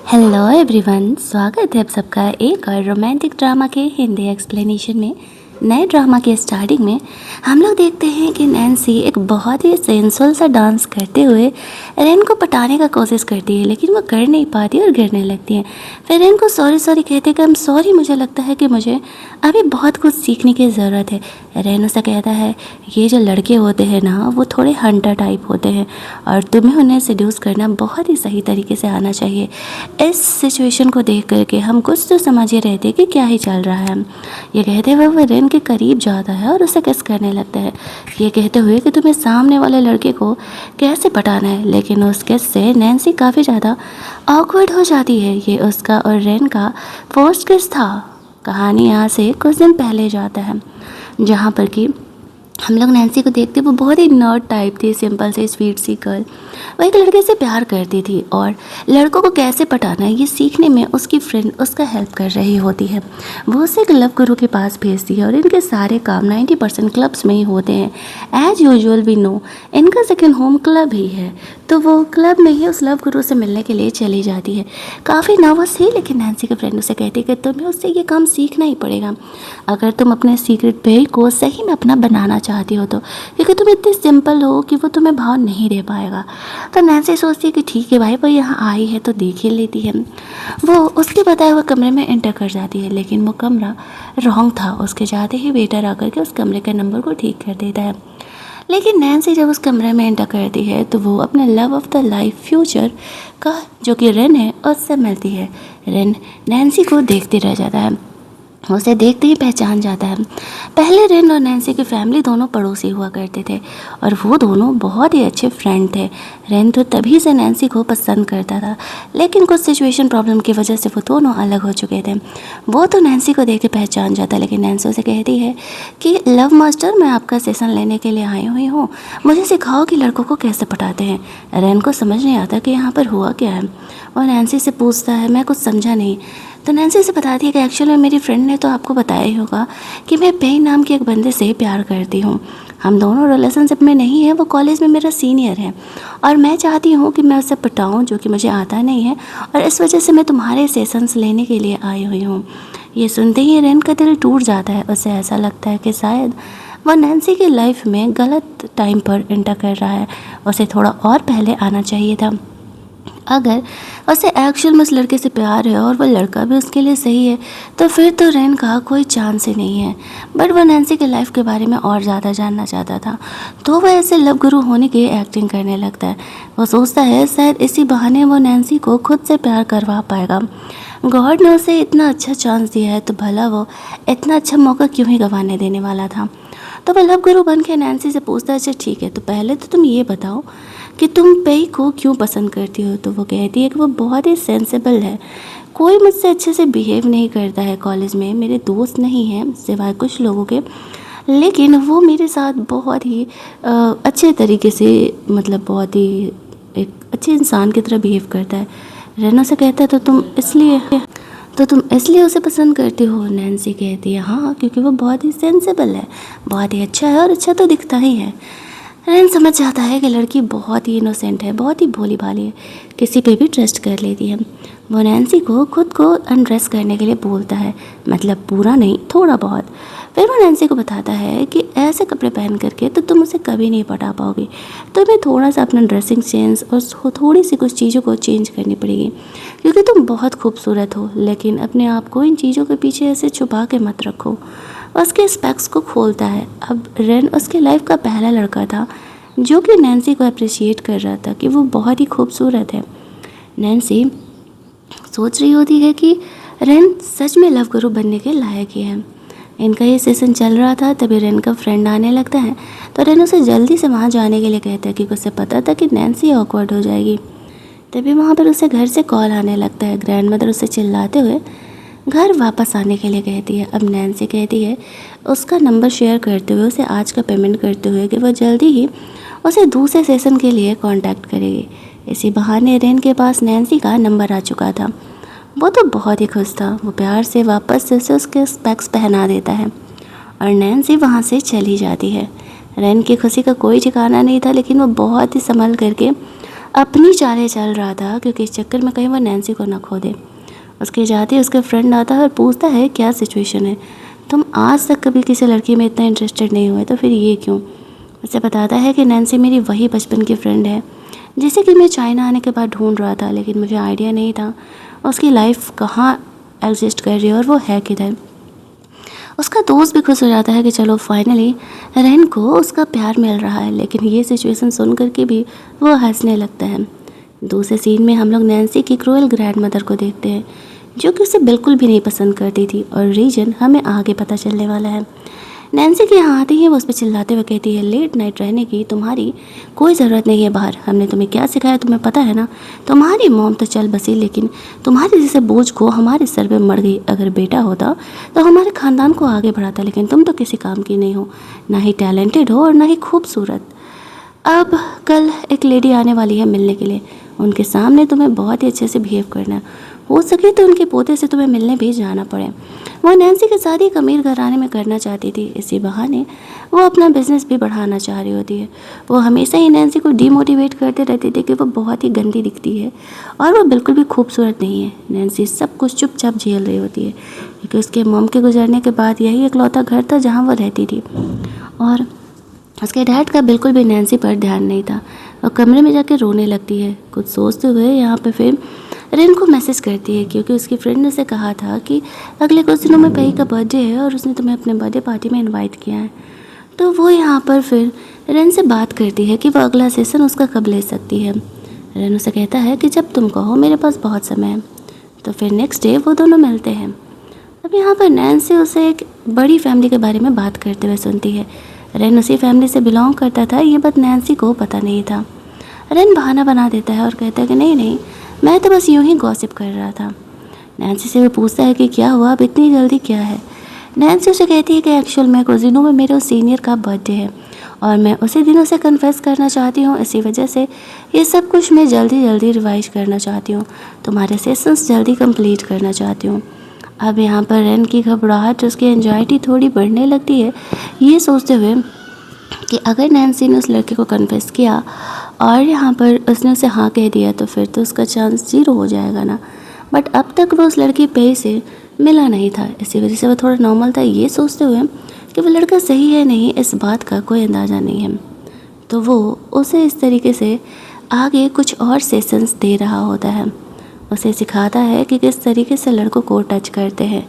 Hello everyone, स्वागत है आप सबका एक और रोमांटिक ड्रामा के हिंदी एक्सप्लेनेशन में। नए ड्रामा के स्टार्टिंग में हम लोग देखते हैं कि नैन्सी एक बहुत ही सेंसुअल सा डांस करते हुए रेन को पटाने का कोशिश करती है, लेकिन वो कर नहीं पाती और गिरने लगती है। फिर रेन को सॉरी सॉरी कहते कि I'm सॉरी, मुझे लगता है कि मुझे अभी बहुत कुछ सीखने की ज़रूरत है। रेन उसे कहता है ये जो लड़के होते हैं ना, वो थोड़े हंटर टाइप होते हैं और तुम्हें उन्हें सेड्यूस करना बहुत ही सही तरीके से आना चाहिए। इस सिचुएशन को देख करके हम कुछ तो समझ ही रहे थे कि क्या ही चल रहा है। ये कहते हुए वो रेन के करीब जाता है और उसे किस करने लगता है, ये कहते हुए कि तुम्हें सामने वाले लड़के को कैसे पटाना है। लेकिन उस किस से नैन्सी काफ़ी ज़्यादा ऑकवर्ड हो जाती है। ये उसका और रेन का फर्स्ट किस था। कहानी यहाँ से कुछ दिन पहले जाता है, जहाँ पर कि हम लोग नैन्सी को देखते वो बहुत ही नर्ड टाइप थी, सिंपल से स्वीट सी गर्ल। वो एक लड़के से प्यार करती थी और लड़कों को कैसे पटाना है ये सीखने में उसकी फ्रेंड उसका हेल्प कर रही होती है। वो उसे एक लव गुरु के पास भेजती है और इनके सारे काम 90% क्लब्स में ही होते हैं। एज यूजुअल वी नो इनका सेकेंड होम क्लब ही है, तो वो क्लब में ही उस लव गुरु से मिलने के लिए चली जाती है। काफ़ी नर्वस है, लेकिन नैन्सी के फ्रेंड उसे कहती है कि तुम्हें उससे ये काम सीखना ही पड़ेगा अगर तुम अपने सीक्रेट पे को सही में अपना बनाना चाहती हो तो, क्योंकि तुम इतनी सिंपल हो कि वो तुम्हें भाव नहीं दे पाएगा। तो नैन्सी सोचती है कि ठीक है भाई, वो यहाँ आई है तो देख ही लेती है। वो उसके बताए हुए कमरे में एंटर कर जाती है, लेकिन वो कमरा रॉन्ग था। उसके जाते ही वेटर आकर के उस कमरे के नंबर को ठीक कर देता है। लेकिन नैन्सी जब उस कमरे में एंटर करती है तो वो अपने love of the life future का जो कि रेन है उससे मिलती है। रेन नैन्सी को देखते रह जाता है, उसे देखते ही पहचान जाता है। पहले रेन और नैन्सी की फैमिली दोनों पड़ोसी हुआ करते थे और वो दोनों बहुत ही अच्छे फ्रेंड थे। रेन तो तभी से नैन्सी को पसंद करता था, लेकिन कुछ सिचुएशन प्रॉब्लम की वजह से वो दोनों अलग हो चुके थे। वो तो नैन्सी को देख के पहचान जाता है, लेकिन नैन्सी उसे कहती है कि लव मास्टर, मैं आपका सेशन लेने के लिए आई हुई हूँ, मुझे सिखाओ कि लड़कों को कैसे पटाते हैं। रेन को समझ नहीं आता कि यहाँ पर हुआ क्या है। और नैन्सी से पूछता है मैं कुछ समझा नहीं। तो नैन्सी से बताती है कि एक्चुअली मेरी फ्रेंड ने तो आपको बताया ही होगा कि मैं पेन नाम के एक बंदे से प्यार करती हूँ। हम दोनों रिलेशनशिप में नहीं है, वो कॉलेज में मेरा सीनियर है और मैं चाहती हूँ कि मैं उससे पटाऊँ, जो कि मुझे आता नहीं है, और इस वजह से मैं तुम्हारे सेशंस लेने के लिए आई हुई हूँ। ये सुनते ही रेन का दिल टूट जाता है। उसे ऐसा लगता है कि शायद वह नैन्सी की लाइफ में गलत टाइम पर एंटर कर रहा है, उसे थोड़ा और पहले आना चाहिए था। अगर उसे एक्चुअल में उस लड़के से प्यार है और वह लड़का भी उसके लिए सही है तो फिर तो रेन का कोई चांस ही नहीं है। बट वह नैन्सी के लाइफ के बारे में और ज़्यादा जानना चाहता था, तो वह ऐसे लव गुरु होने की एक्टिंग करने लगता है। वो सोचता है शायद इसी बहाने वो नैन्सी को खुद से प्यार करवा पाएगा। गॉड ने उसे इतना अच्छा चांस दिया है तो भला वो इतना अच्छा मौका क्यों ही गंवाने देने वाला था। तो वह लव गुरु बन के नैन्सी से पूछता है अच्छा ठीक है, तो पहले तो तुम ये बताओ कि तुम पेई को क्यों पसंद करती हो। तो वो कहती है कि वो बहुत ही सेंसिबल है, कोई मुझसे अच्छे से बिहेव नहीं करता है कॉलेज में, मेरे दोस्त नहीं हैं सिवाय कुछ लोगों के, लेकिन वो मेरे साथ बहुत ही अच्छे तरीके से, मतलब बहुत ही एक अच्छे इंसान की तरह बिहेव करता है। रेनो से कहता है तो तुम इसलिए उसे पसंद करती हो। नैन्सी कहती है हाँ, क्योंकि वो बहुत ही सेंसिबल है, बहुत ही अच्छा है और अच्छा तो दिखता ही है। रेन समझ जाता है कि लड़की बहुत ही इनोसेंट है, बहुत ही भोली भाली है, किसी पे भी ट्रस्ट कर लेती है। वो नैन्सी को खुद को अनड्रेस करने के लिए बोलता है, मतलब पूरा नहीं, थोड़ा बहुत। फिर वो नैन्सी को बताता है कि ऐसे कपड़े पहन करके तो तुम उसे कभी नहीं पटा पाओगी, तुम्हें थोड़ा सा अपना ड्रेसिंग सेंस और थोड़ी सी कुछ चीज़ों को चेंज करनी पड़ेगी, क्योंकि तुम बहुत खूबसूरत हो, लेकिन अपने आप को इन चीज़ों के पीछे ऐसे छुपा के मत रखो। उसके स्पेक्स को खोलता है। अब रेन उसके लाइफ का पहला लड़का था जो कि नैन्सी को अप्रिशिएट कर रहा था कि वो बहुत ही खूबसूरत है। नैन्सी सोच रही होती है कि रेन सच में लव गुरु बनने के लायक ही है। इनका ये सेशन चल रहा था, तभी रेन का फ्रेंड आने लगता है, तो रेन उसे जल्दी से वहाँ जाने के लिए कहता है क्योंकि उसे पता था कि नैन्सी ऑकवर्ड हो जाएगी। तभी वहाँ पर उसे घर से कॉल आने लगता है। ग्रैंडमदर उसे चिल्लाते हुए घर वापस आने के लिए कहती है। अब नैन्सी कहती है उसका नंबर शेयर करते हुए, उसे आज का पेमेंट करते हुए कि वह जल्दी ही उसे दूसरे सेशन के लिए कांटेक्ट करेगी। इसी बहाने रेन के पास नैन्सी का नंबर आ चुका था। वो तो बहुत ही खुश था। वो प्यार से वापस से उसके स्पेक्स पहना देता है और नैन्सी वहाँ से चली जाती है। रेन की खुशी का कोई ठिकाना नहीं था, लेकिन वो बहुत ही संभल करके अपनी चालें चल रहा था, क्योंकि इस चक्कर में कहीं वो नैन्सी को ना खो दे। उसके जाते ही उसका फ्रेंड आता है और पूछता है क्या सिचुएशन है, तुम आज तक कभी किसी लड़की में इतना इंटरेस्टेड नहीं हुए, तो फिर ये क्यों। उसे बताता है कि नैन्सी मेरी वही बचपन की फ्रेंड है जिसे कि मैं चाइना आने के बाद ढूंढ रहा था, लेकिन मुझे आइडिया नहीं था उसकी लाइफ कहाँ एग्जिस्ट कर रही है और वो है किधर। उसका दोस्त भी खुश हो जाता है कि चलो फाइनली रेन को उसका प्यार मिल रहा है, लेकिन ये सिचुएशन सुन करके भी वो हंसने लगता है। दूसरे सीन में हम लोग नैन्सी की क्रूअल ग्रैंड मदर को देखते हैं, जो कि उसे बिल्कुल भी नहीं पसंद करती थी, और रीजन हमें आगे पता चलने वाला है। नैन्सी के यहाँ आते ही वो उस पर चिल्लाते हुए कहती है, लेट नाइट रहने की तुम्हारी कोई ज़रूरत नहीं है बाहर, हमने तुम्हें क्या सिखाया तुम्हें पता है ना। तुम्हारी मॉम तो चल बसी, लेकिन तुम्हारे जैसे बोझ को हमारे सर पे मर गई। अगर बेटा होता तो हमारे ख़ानदान को आगे बढ़ाता, लेकिन तुम तो किसी काम की नहीं हो, ना ही टैलेंटेड हो और ना ही खूबसूरत। अब कल एक लेडी आने वाली है मिलने के लिए, उनके सामने तुम्हें बहुत ही अच्छे से बिहेव करना है। हो सके तो उनके पोते से तुम्हें मिलने भी जाना पड़े। वो नैन्सी की शादी एक अमीर घराने में करना चाहती थी, इसी बहाने वो अपना बिजनेस भी बढ़ाना चाह रही होती है। वो हमेशा ही नैन्सी को डीमोटिवेट करते रहती थी कि वो बहुत ही गंदी दिखती है और वो बिल्कुल भी खूबसूरत नहीं है। नैन्सी सब कुछ चुपचाप झेल रही होती है, क्योंकि उसके मॉम के गुजरने के बाद यही इकलौता घर था जहाँ वो रहती थी, और उसके डैड का बिल्कुल भी नैन्सी पर ध्यान नहीं था। और कमरे में जाकर रोने लगती है। कुछ सोचते हुए यहाँ पे फिर रेन को मैसेज करती है, क्योंकि उसकी फ्रेंड ने उसे कहा था कि अगले कुछ दिनों में पई का बर्थडे है और उसने तुम्हें अपने बर्थडे पार्टी में इनवाइट किया है। तो वो यहाँ पर फिर रेन से बात करती है कि वो अगला सेशन उसका कब ले सकती है। रेन उसे कहता है कि जब तुम कहो, मेरे पास बहुत समय है। तो फिर नेक्स्ट डे वो दोनों मिलते हैं। अब यहाँ पर नैन्सी उसे एक बड़ी फैमिली के बारे में बात करते हुए सुनती है। रेन उसी फैमिली से बिलोंग करता था, ये बात नैन्सी को पता नहीं था। रेन बहाना बना देता है और कहता है कि नहीं नहीं, मैं तो बस यूं ही गॉसिप कर रहा था। नैन्सी से वो पूछता है कि क्या हुआ, अब इतनी जल्दी क्या है। नैन्सी उसे कहती है कि एक्चुअल में कुछ दिनों में मेरे उस सीनियर का बर्थडे है और मैं उसी दिन उसे कन्फेस करना चाहती हूँ, इसी वजह से ये सब कुछ मैं जल्दी जल्दी रिवाइज करना चाहती हूँ, तुम्हारे सेशंस जल्दी कंप्लीट करना चाहती हूँ। अब यहाँ पर रेन की घबराहट, उसकी एंजाइटी थोड़ी बढ़ने लगती है, ये सोचते हुए कि अगर नैन्सी ने उस लड़के को कन्फेस किया और यहाँ पर उसने उसे हाँ कह दिया तो फिर तो उसका चांस 0 हो जाएगा ना। बट अब तक वो उस लड़की पे से मिला नहीं था, इसी वजह से वो थोड़ा नॉर्मल था। ये सोचते हुए कि वो लड़का सही है नहीं, इस बात का कोई अंदाज़ा नहीं है, तो वो उसे इस तरीके से आगे कुछ और सेशंस दे रहा होता है। उसे सिखाता है कि किस तरीके से लड़कों को टच करते हैं,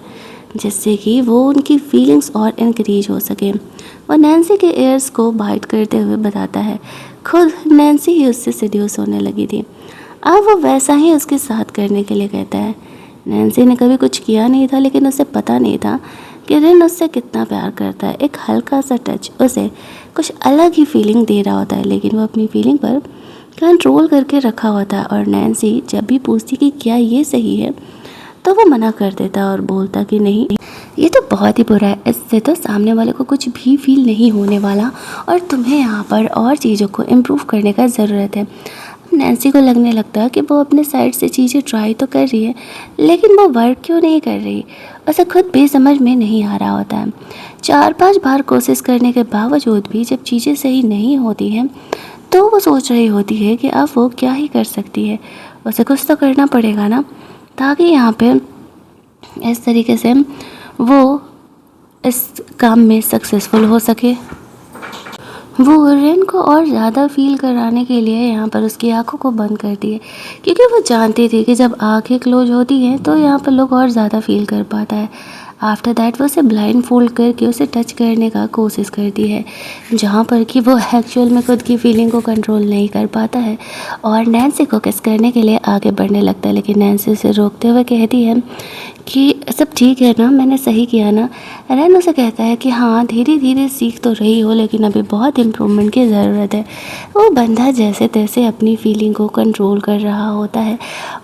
जिससे कि वो उनकी फीलिंग्स और इंक्रीज हो सके। वो नैन्सी के एयर्स को बाइट करते हुए बताता है खुद नैन्सी ही उससे सेड्यूस होने लगी थी। अब वो वैसा ही उसके साथ करने के लिए कहता है। नैन्सी ने कभी कुछ किया नहीं था, लेकिन उसे पता नहीं था कि रेन उससे कितना प्यार करता है। एक हल्का सा टच उसे कुछ अलग ही फीलिंग दे रहा होता है, लेकिन वो अपनी फीलिंग पर कंट्रोल करके रखा होता है। और नैन्सी जब भी पूछती कि क्या ये सही है, तो वो मना कर देता और बोलता कि नहीं, ये तो बहुत ही बुरा है, इससे तो सामने वाले को कुछ भी फील नहीं होने वाला और तुम्हें यहाँ पर और चीज़ों को इम्प्रूव करने का ज़रूरत है। नैन्सी को लगने लगता है कि वो अपने साइड से चीज़ें ट्राई तो कर रही है, लेकिन वो वर्क क्यों नहीं कर रही, उसे खुद भी समझ में नहीं आ रहा होता है। 4-5 बार कोशिश करने के बावजूद भी जब चीज़ें सही नहीं होती हैं, तो वो सोच रही होती है कि अब वो क्या ही कर सकती है, उसे कुछ तो करना पड़ेगा ना, ताकि यहाँ पे इस तरीके से वो इस काम में सक्सेसफुल हो सके। वो रेन को और ज़्यादा फील कराने के लिए यहाँ पर उसकी आंखों को बंद करती है, क्योंकि वो जानती थी कि जब आंखें क्लोज होती हैं तो यहाँ पर लोग और ज़्यादा फील कर पाता है। आफ्टर दैट वो उसे ब्लाइंड फोल्ड करके उसे टच करने का कोशिश करती है, जहाँ पर कि वो एक्चुअल में खुद की फीलिंग को कंट्रोल नहीं कर पाता है और नैन्सी को किस करने के लिए आगे बढ़ने लगता है। लेकिन नैन्सी उसे रोकते हुए कहती है कि सब ठीक है ना, मैंने सही किया ना। रेन उसे कहता है कि हाँ, धीरे धीरे सीख तो रही हो, लेकिन अभी बहुत इम्प्रूवमेंट की ज़रूरत है। वो बंदा जैसे तैसे अपनी फीलिंग को कंट्रोल कर रहा होता है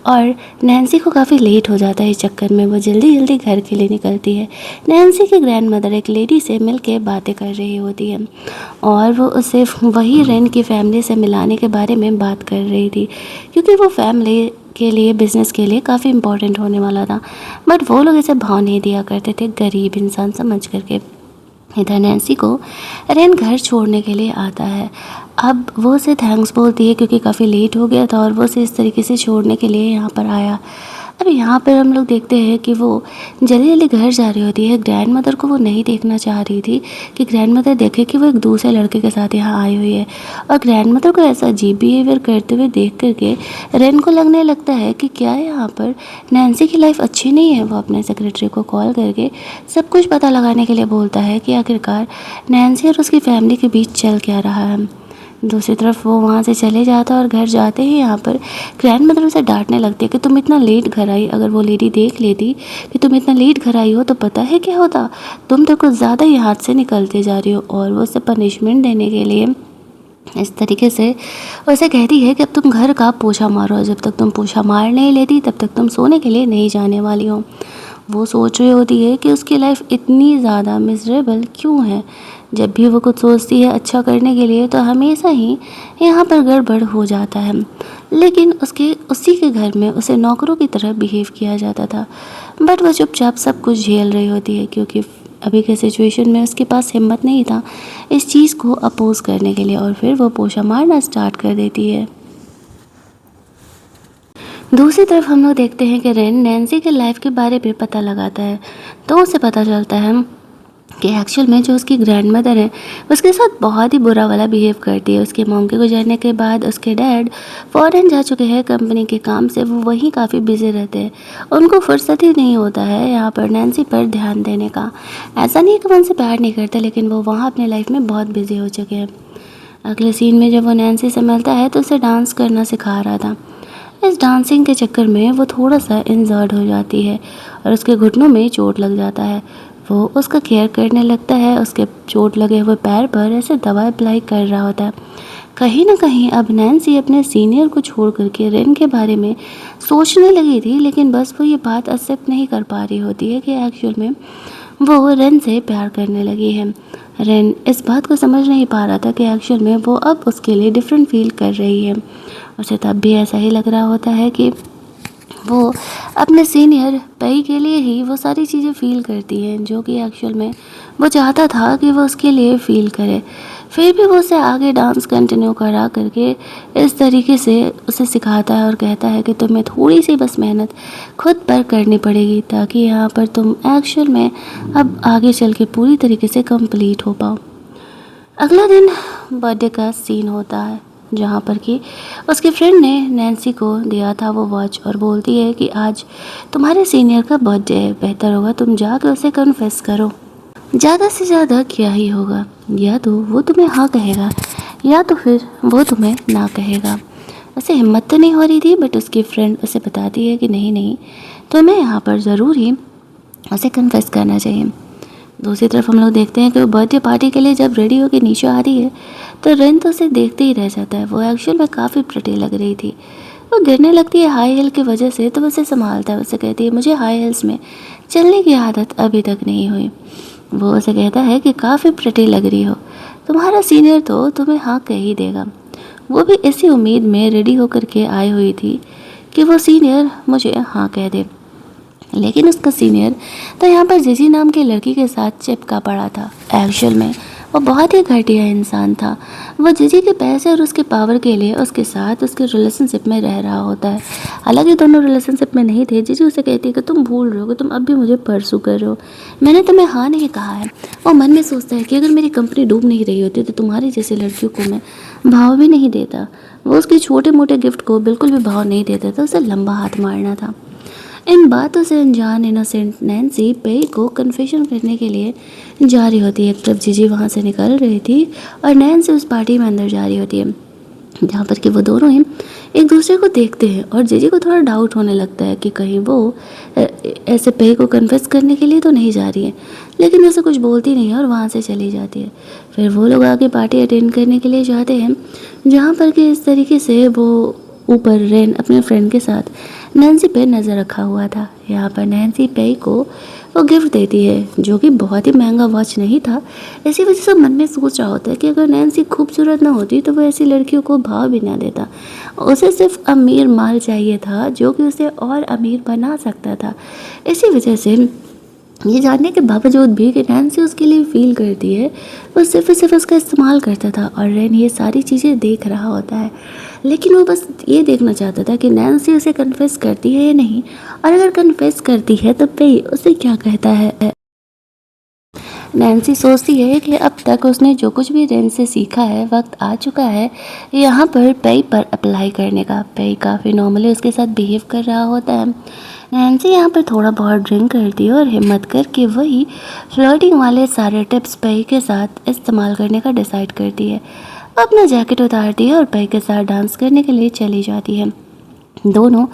और नैन्सी को काफ़ी लेट हो जाता है। इस चक्कर में वो जल्दी जल्दी घर के लिए निकलती है। नैन्सी की ग्रैंड मदर एक लेडी से मिल के बातें कर रही होती है और वो उसे वही रेन की फैमिली से मिलाने के बारे में बात कर रही थी, क्योंकि वो फैमिली के लिए बिज़नेस के लिए काफ़ी इम्पोर्टेंट होने वाला था। बट वो लोग इसे भाव नहीं दिया करते थे, गरीब इंसान समझ करके। इधर नैन्सी को रेन घर छोड़ने के लिए आता है। अब वो उसे थैंक्स बोलती है क्योंकि काफ़ी लेट हो गया था और वो उसे इस तरीके से छोड़ने के लिए यहाँ पर आया। अब यहाँ पर हम लोग देखते हैं कि वो जल्दी जल्दी घर जा रही होती है। ग्रैंड मदर को वो नहीं देखना चाह रही थी कि ग्रैंड मदर देखे कि वो एक दूसरे लड़के के साथ यहाँ आई हुई है। और ग्रैंड मदर को ऐसा अजीब बिहेवियर करते हुए देख करके रेन को लगने लगता है कि क्या यहाँ पर नैन्सी की लाइफ अच्छी नहीं है। वो अपने सेक्रेटरी को कॉल करके सब कुछ पता लगाने के लिए बोलता है कि आखिरकार नैन्सी और उसकी फैमिली के बीच चल क्या रहा है। दूसरी तरफ वो वहाँ से चले जाता है और घर जाते ही यहाँ पर ग्रैंड मदर उसे डांटने लगती है कि तुम इतना लेट घर आई। अगर वो लेडी देख लेती कि तुम इतना लेट घर आई हो तो पता है क्या होता। तुम तो कुछ ज़्यादा ही हाथ से निकलते जा रही हो। और वो उसे पनिशमेंट देने के लिए इस तरीके से उसे कहती है कि अब तुम घर का पोछा मारो। जब तक तुम पोछा मार नहीं लेती तब तक तुम सोने के लिए नहीं जाने वाली हो। वो सोच रही होती है कि उसकी लाइफ इतनी ज़्यादा मिजरेबल क्यों है। जब भी वो कुछ सोचती है अच्छा करने के लिए तो हमेशा ही यहाँ पर गड़बड़ हो जाता है। लेकिन उसी के घर में उसे नौकरों की तरह बिहेव किया जाता था। बट वो चुपचाप सब कुछ झेल रही होती है क्योंकि अभी के सिचुएशन में उसके पास हिम्मत नहीं था इस चीज़ को अपोज करने के लिए। और फिर वो पोछा मारना स्टार्ट कर देती है। दूसरी तरफ हम लोग देखते हैं कि रेन नैन्सी के लाइफ के बारे में पता लगाता है तो उसे पता चलता है कि एक्चुअल में जो उसकी ग्रैंड मदर है उसके साथ बहुत ही बुरा वाला बिहेव करती है। उसके मॉम के गुजरने के बाद उसके डैड फॉरेन जा चुके हैं कंपनी के काम से। वो वहीं काफ़ी बिजी रहते हैं। उनको फुर्सत ही नहीं होता है यहाँ पर नैन्सी पर ध्यान देने का। ऐसा नहीं है कि वो उनसे प्यार नहीं करते लेकिन वो वहाँ अपने लाइफ में बहुत बिजी हो चुके हैं। अगले सीन में जब वो नैन्सी से मिलता है तो उसे डांस करना सिखा रहा था। इस डांसिंग के चक्कर में वो थोड़ा सा इंजर्ड हो जाती है और उसके घुटनों में चोट लग जाता है। वो उसका केयर करने लगता है। उसके चोट लगे हुए पैर पर ऐसे दवा अप्लाई कर रहा होता है। कहीं ना कहीं अब नैन्सी अपने सीनियर को छोड़ करके रेन के बारे में सोचने लगी थी लेकिन बस वो ये बात एक्सेप्ट नहीं कर पा रही होती है कि एक्चुअल में वो रेन से प्यार करने लगी है। रेन इस बात को समझ नहीं पा रहा था कि एक्चुअल में वो अब उसके लिए डिफरेंट फील कर रही है। उसे तब भी ऐसा ही लग रहा होता है कि वो अपने सीनियर पई के लिए ही वो सारी चीज़ें फ़ील करती हैं जो कि एक्चुअल में वो चाहता था कि वो उसके लिए फ़ील करे। फिर भी वो उसे आगे डांस कंटिन्यू करा करके इस तरीके से उसे सिखाता है और कहता है कि तुम्हें थोड़ी सी बस मेहनत खुद पर करनी पड़ेगी ताकि यहाँ पर तुम एक्चुअल में अब आगे चल के पूरी तरीके से कंप्लीट हो पाओ। अगला दिन बर्थडे का सीन होता है जहाँ पर कि उसके फ्रेंड ने नैन्सी को दिया था वो वॉच और बोलती है कि आज तुम्हारे सीनियर का बर्थडे है। बेहतर होगा तुम जाकर उसे कन्फेस करो। ज़्यादा से ज़्यादा क्या ही होगा, या तो वो तुम्हें हाँ कहेगा या तो फिर वो तुम्हें ना कहेगा। उसे हिम्मत तो नहीं हो रही थी बट उसकी फ्रेंड उसे बताती है कि नहीं नहीं तुम्हें यहाँ पर ज़रूर ही उसे कन्फेस करना चाहिए। दूसरी तरफ हम लोग देखते हैं कि वो बर्थडे पार्टी के लिए जब रेडी होकर नीचे आ रही है तो रेन तो उसे देखते ही रह जाता है। वो एक्चुअल में काफ़ी प्रिटी लग रही थी। वो गिरने लगती है हाई हिल की वजह से तो उसे संभालता है। उसे कहती है मुझे हाई हिल्स में चलने की आदत अभी तक नहीं हुई। वो उसे कहता है कि काफ़ी प्रिटी लग रही हो, तुम्हारा सीनियर तो तुम्हें हाँ कह ही देगा। वो भी इसी उम्मीद में रेडी होकर के आई हुई थी कि वो सीनियर मुझे हाँ कह दे। लेकिन उसका सीनियर तो यहाँ पर जिजी नाम की लड़की के साथ चिपका पड़ा था। एक्चुअल में वो बहुत ही घटिया इंसान था। वो जिजी के पैसे और उसके पावर के लिए उसके साथ उसके रिलेशनशिप में रह रहा होता है। हालांकि दोनों रिलेशनशिप में नहीं थे। जिजी उसे कहती है कि तुम भूल रहे हो कि तुम अब भी मुझे परसू कर रहे हो, मैंने तुम्हें हाँ नहीं कहा है। वो मन में सोचता है कि अगर मेरी कंपनी डूब नहीं रही होती तो तुम्हारी जैसी लड़कियों को मैं भाव भी नहीं देता। वो उसके छोटे मोटे गिफ्ट को बिल्कुल भी भाव नहीं देता था। उसे लंबा हाथ मारना था। इन बातों से अनजान इनोसेंट नैन्सी पे को कन्फेशन करने के लिए जा रही होती है। एक तरफ जीजी वहाँ से निकल रही थी और नैन्सी उस पार्टी में अंदर जा रही होती है जहाँ पर कि वो दोनों ही एक दूसरे को देखते हैं और जीजी को थोड़ा डाउट होने लगता है कि कहीं वो ऐसे पे को कन्फेस करने के लिए तो नहीं जा रही है। लेकिन उसे कुछ बोलती नहीं है और वहाँ से चली जाती है। फिर वो लोग आगे पार्टी अटेंड करने के लिए जाते हैं जहाँ पर कि इस तरीके से वो ऊपर रेन अपने फ्रेंड के साथ नैन्सी पे नज़र रखा हुआ था। यहाँ पर नैन्सी पे को वो गिफ्ट देती है जो कि बहुत ही महंगा वॉच नहीं था। इसी वजह से मन में सोच रहा होता है कि अगर नैन्सी खूबसूरत ना होती तो वो ऐसी लड़कियों को भाव भी ना देता। उसे सिर्फ अमीर माल चाहिए था जो कि उसे और अमीर बना सकता था। इसी वजह से ये जानने के बावजूद भी कि नैन्सी उसके लिए फ़ील करती है, वो सिर्फ़ और सिर्फ उसका इस्तेमाल करता था और रेन ये सारी चीज़ें देख रहा होता है। लेकिन वो बस ये देखना चाहता था कि नैन्सी उसे कन्फेस करती है या नहीं, और अगर कन्फेस करती है तो पे उसे क्या कहता है। नैन्सी सोचती है कि अब तक उसने जो कुछ भी रेन से सीखा है, वक्त आ चुका है यहाँ पर पेई पर अप्लाई करने का। पेई काफ़ी नॉर्मली उसके साथ बिहेव कर रहा होता है। नैन्सी यहाँ पर थोड़ा बहुत ड्रिंक करती है और हिम्मत करके वही फ्लर्टिंग वाले सारे टिप्स पेई के साथ इस्तेमाल करने का डिसाइड करती है। अपना जैकेट उतारती है और पेई के साथ डांस करने के लिए चली जाती है। दोनों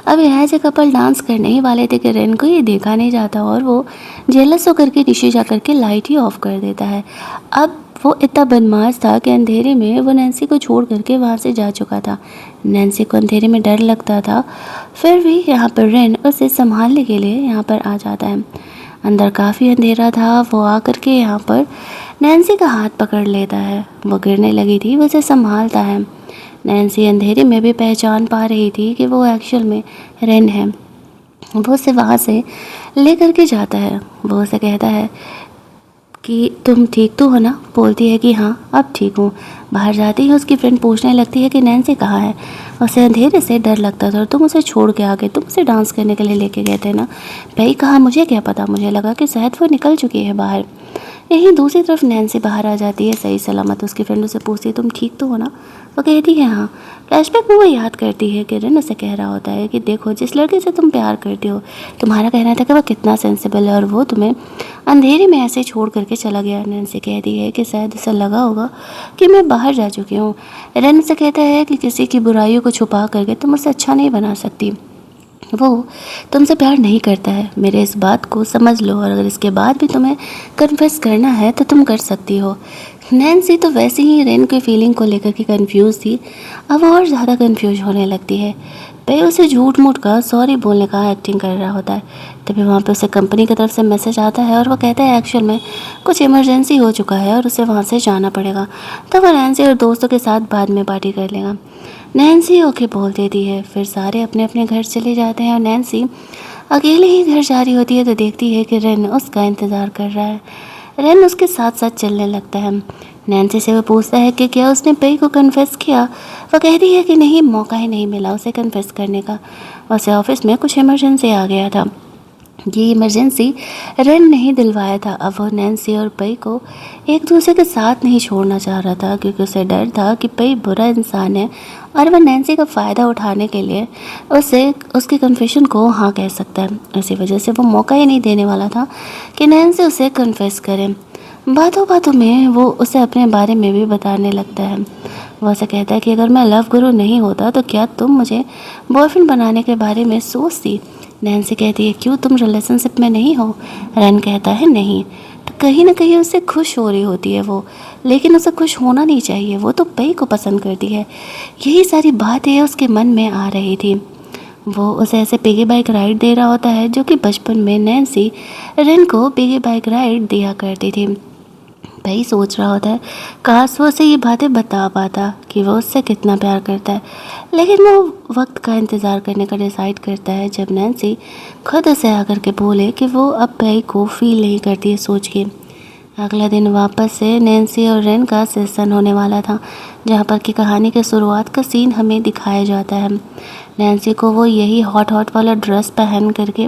अब एज ए कपल डांस करने ही वाले थे कि रेन को ये देखा नहीं जाता और वो जेलस होकर के नीचे जा कर के लाइट ही ऑफ कर देता है। अब वो इतना बदमाश था कि अंधेरे में वो नैन्सी को छोड़ करके वहाँ से जा चुका था। नैन्सी को अंधेरे में डर लगता था, फिर भी यहाँ पर रेन उसे संभालने के लिए यहाँ पर आ जाता है। अंदर काफ़ी अंधेरा था, वो आकर के यहाँ पर नैन्सी का हाथ पकड़ लेता है। वो गिरने लगी थी, वो उसे संभालता है। नैन्सी अंधेरे में भी पहचान पा रही थी कि वो एक्चुअल में रेन है। वो उसे वहाँ से ले कर के जाता है। वो उसे कहता है कि तुम ठीक तो हो ना? बोलती है कि हाँ अब ठीक हूँ। बाहर जाती है उसकी फ्रेंड पूछने लगती है कि नैन्सी कहाँ है। उसे अंधेरे से डर लगता था और तुम उसे छोड़ के आ गए, तुम उसे डांस करने के लिए लेके गए थे ना? भाई कहा, मुझे क्या पता, मुझे लगा कि शायद वो निकल चुकी है बाहर। यहीं दूसरी तरफ नैन्सी बाहर आ जाती है सही सलामत। उसकी फ्रेंड उसे पूछती है तुम ठीक तो हो ना? वो कहती है हाँ। फ्लैशबैक में वो याद करती है कि रेन उसे कह रहा होता है कि देखो जिस लड़के से तुम प्यार करती हो, तुम्हारा कहना था कि वह कितना सेंसिबल है और वो तुम्हें अंधेरे में ऐसे छोड़ करके चला गया। नैन्सी कहती है कि शायद उसे लगा होगा कि मैं बाहर जा चुकी हूँ। रेन उसे कहता है कि किसी की बुराइयों को छुपा करके तुम उसे अच्छा नहीं बना सकती। वो तुमसे प्यार नहीं करता है, मेरे इस बात को समझ लो, और अगर इसके बाद भी तुम्हें कन्फेस करना है तो तुम कर सकती हो। नैन्सी तो वैसे ही रेन की फीलिंग को लेकर के कंफ्यूज थी, अब वो और ज़्यादा कंफ्यूज होने लगती है। पे उसे झूठ मूठ का सॉरी बोलने का एक्टिंग कर रहा होता है। तभी वहाँ पे उसे कंपनी की तरफ से मैसेज आता है और वो कहता है एक्चुअल में कुछ इमरजेंसी हो चुका है और उसे वहाँ से जाना पड़ेगा, तो वो नैन्सी और दोस्तों के साथ बाद में पार्टी कर लेगा। नैन्सी ओके बोल देती है। फिर सारे अपने अपने घर चले जाते हैं और नैन्सी अकेले ही घर जा रही होती है तो देखती है कि रेन उसका इंतज़ार कर रहा है। रेन उसके साथ साथ चलने लगता है। नैन्सी से वो पूछता है कि क्या उसने पेई को कन्फेस किया। वो कहती है कि नहीं, मौका ही नहीं मिला उसे कन्फेस करने का, उसे ऑफिस में कुछ इमरजेंसी आ गया था। ये इमरजेंसी रेन नहीं दिलवाया था। अब वो नैन्सी और पेई को एक दूसरे के साथ नहीं छोड़ना चाह रहा था क्योंकि उसे डर था कि पेई बुरा इंसान है और वह नैन्सी का फ़ायदा उठाने के लिए उसे उसके कन्फेशन को हाँ कह सकता है। इसी वजह से वो मौका ही नहीं देने वाला था कि नैन्सी उसे कन्फेस करे। बातों बातों में वो उसे अपने बारे में भी बताने लगता है। वो उसे कहता है कि अगर मैं लव गुरु नहीं होता तो क्या तुम मुझे बॉयफ्रेंड बनाने के बारे में सोचती। नैन्सी कहती है क्यों, तुम रिलेशनशिप में नहीं हो? रैन कहता है नहीं। तो कहीं ना कहीं उससे खुश हो रही होती है वो, लेकिन उसे खुश होना नहीं चाहिए, वो तो पेई को पसंद करती है। यही सारी बातें उसके मन में आ रही थी। वो उसे ऐसे पिगी बाइक राइड दे रहा होता है जो कि बचपन में नैन्सी रेन को पिगी बाइक राइड दिया करती थी। भाई सोच रहा होता है काश वो उसे ये बातें बता पाता कि वो उससे कितना प्यार करता है, लेकिन वो वक्त का इंतज़ार करने का डिसाइड करता है जब नैन्सी खुद उसे आकर के बोले कि वो अब भाई को फील नहीं करती है सोच के। अगला दिन वापस से नैन्सी और रेन का सेशन होने वाला था जहाँ पर कि कहानी के शुरुआत का सीन हमें दिखाया जाता है। नैन्सी को वो यही हॉट हॉट वाला ड्रेस पहन करके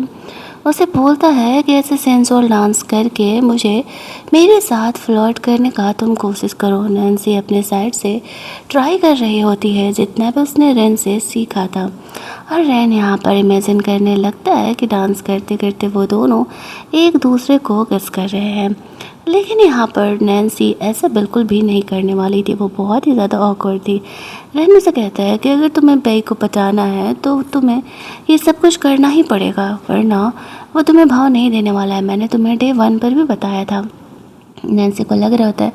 उसे बोलता है कि ऐसे सेंसुअल डांस करके मुझे मेरे साथ फ्लर्ट करने का तुम कोशिश करो। नैन्सी अपने साइड से ट्राई कर रही होती है जितना भी उसने रेन से सीखा था, और रेन यहाँ पर इमेजिन करने लगता है कि डांस करते करते वो दोनों एक दूसरे को किस कर रहे हैं। लेकिन यहाँ पर नैन्सी ऐसा बिल्कुल भी नहीं करने वाली थी, वो बहुत ही ज़्यादा ऑकवर्ड थी। रेन उसे कहता है कि अगर तुम्हें पेई को बताना है तो तुम्हें ये सब कुछ करना ही पड़ेगा, वरना वो तुम्हें भाव नहीं देने वाला है। मैंने तुम्हें डे 1 पर भी बताया था। नैन्सी को लग रहा होता है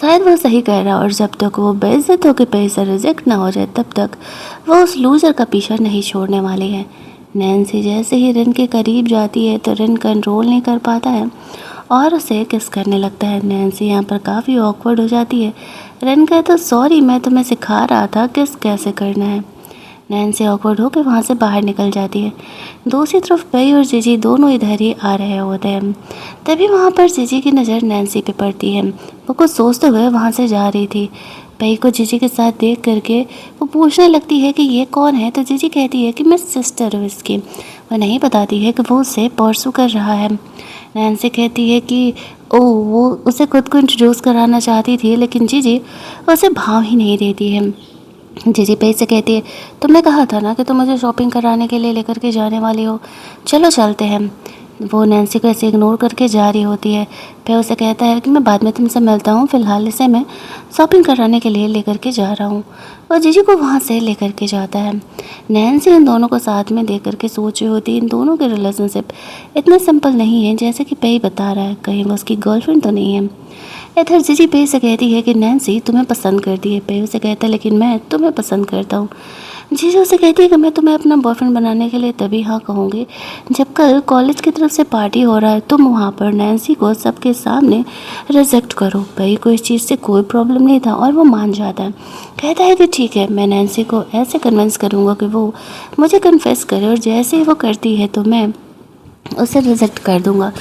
शायद वो सही कह रहा है और जब तक वो बेइज्जत होकर पेई से रिजेक्ट ना हो जाए तब तक वो उस लूज़र का पीछा नहीं छोड़ने वाली है। नैन्सी जैसे ही रेन के करीब जाती है तो रेन कंट्रोल नहीं कर पाता है और उसे किस करने लगता है। नैन्सी यहाँ पर काफ़ी ऑकवर्ड हो जाती है। रेन कहता है सॉरी, मैं तुम्हें सिखा रहा था किस कैसे करना है। नैन्सी ऑकवर्ड होकर वहाँ से बाहर निकल जाती है। दूसरी तरफ पई और जीजी दोनों इधर ही आ रहे होते हैं। तभी वहाँ पर जीजी की नज़र नैन्सी पे पड़ती है। वो कुछ सोचते हुए वहाँ से जा रही थी। पई को जीजी के साथ देख करके वो पूछने लगती है कि ये कौन है, तो जीजी कहती है कि मैं सिस्टर हूँ इसकी। वह नहीं बताती है कि वो उससे परसू कर रहा है। नैन्सी कहती है कि वो उसे खुद को इंट्रोड्यूस कराना चाहती थी, लेकिन जीजी उसे भाव ही नहीं देती है। जीजी पे से कहती है, तुमने कहा था ना कि तुम मुझे शॉपिंग कराने के लिए लेकर के जाने वाली हो, चलो चलते हैं। वो नैन्सी को ऐसे इग्नोर करके जा रही होती है। फिर उसे कहता है कि मैं बाद में तुमसे मिलता हूँ, फ़िलहाल इसे मैं शॉपिंग कराने के लिए लेकर के जा रहा हूँ। और जीजी को वहाँ से लेकर के जाता है। नैन्सी इन दोनों को साथ में देख करके सोच रही होती है, इन दोनों के रिलेशनशिप इतना सिंपल नहीं है जैसे कि पे बता रहा है, कहीं वो उसकी गर्लफ्रेंड तो नहीं है। इधर जीजी पे से कहती है कि नैन्सी तुम्हें पसंद करती है। पे उसे कहता है लेकिन मैं तुम्हें पसंद करता हूँ। जीजी उसे कहती है कि मैं तुम्हें अपना बॉयफ्रेंड बनाने के लिए तभी हाँ कहूँगी जब कल कॉलेज की तरफ से पार्टी हो रहा है, तुम वहाँ पर नैन्सी को सबके सामने रिजेक्ट करो। पे को इस चीज़ से कोई प्रॉब्लम नहीं था और वो मान जाता है। कहता है कि ठीक है, मैं नैन्सी को ऐसे कन्विंस करूँगा कि वो मुझे कन्फेस करे, और जैसे ही वो करती है तो मैं उसे रिजेक्ट कर दूंगा।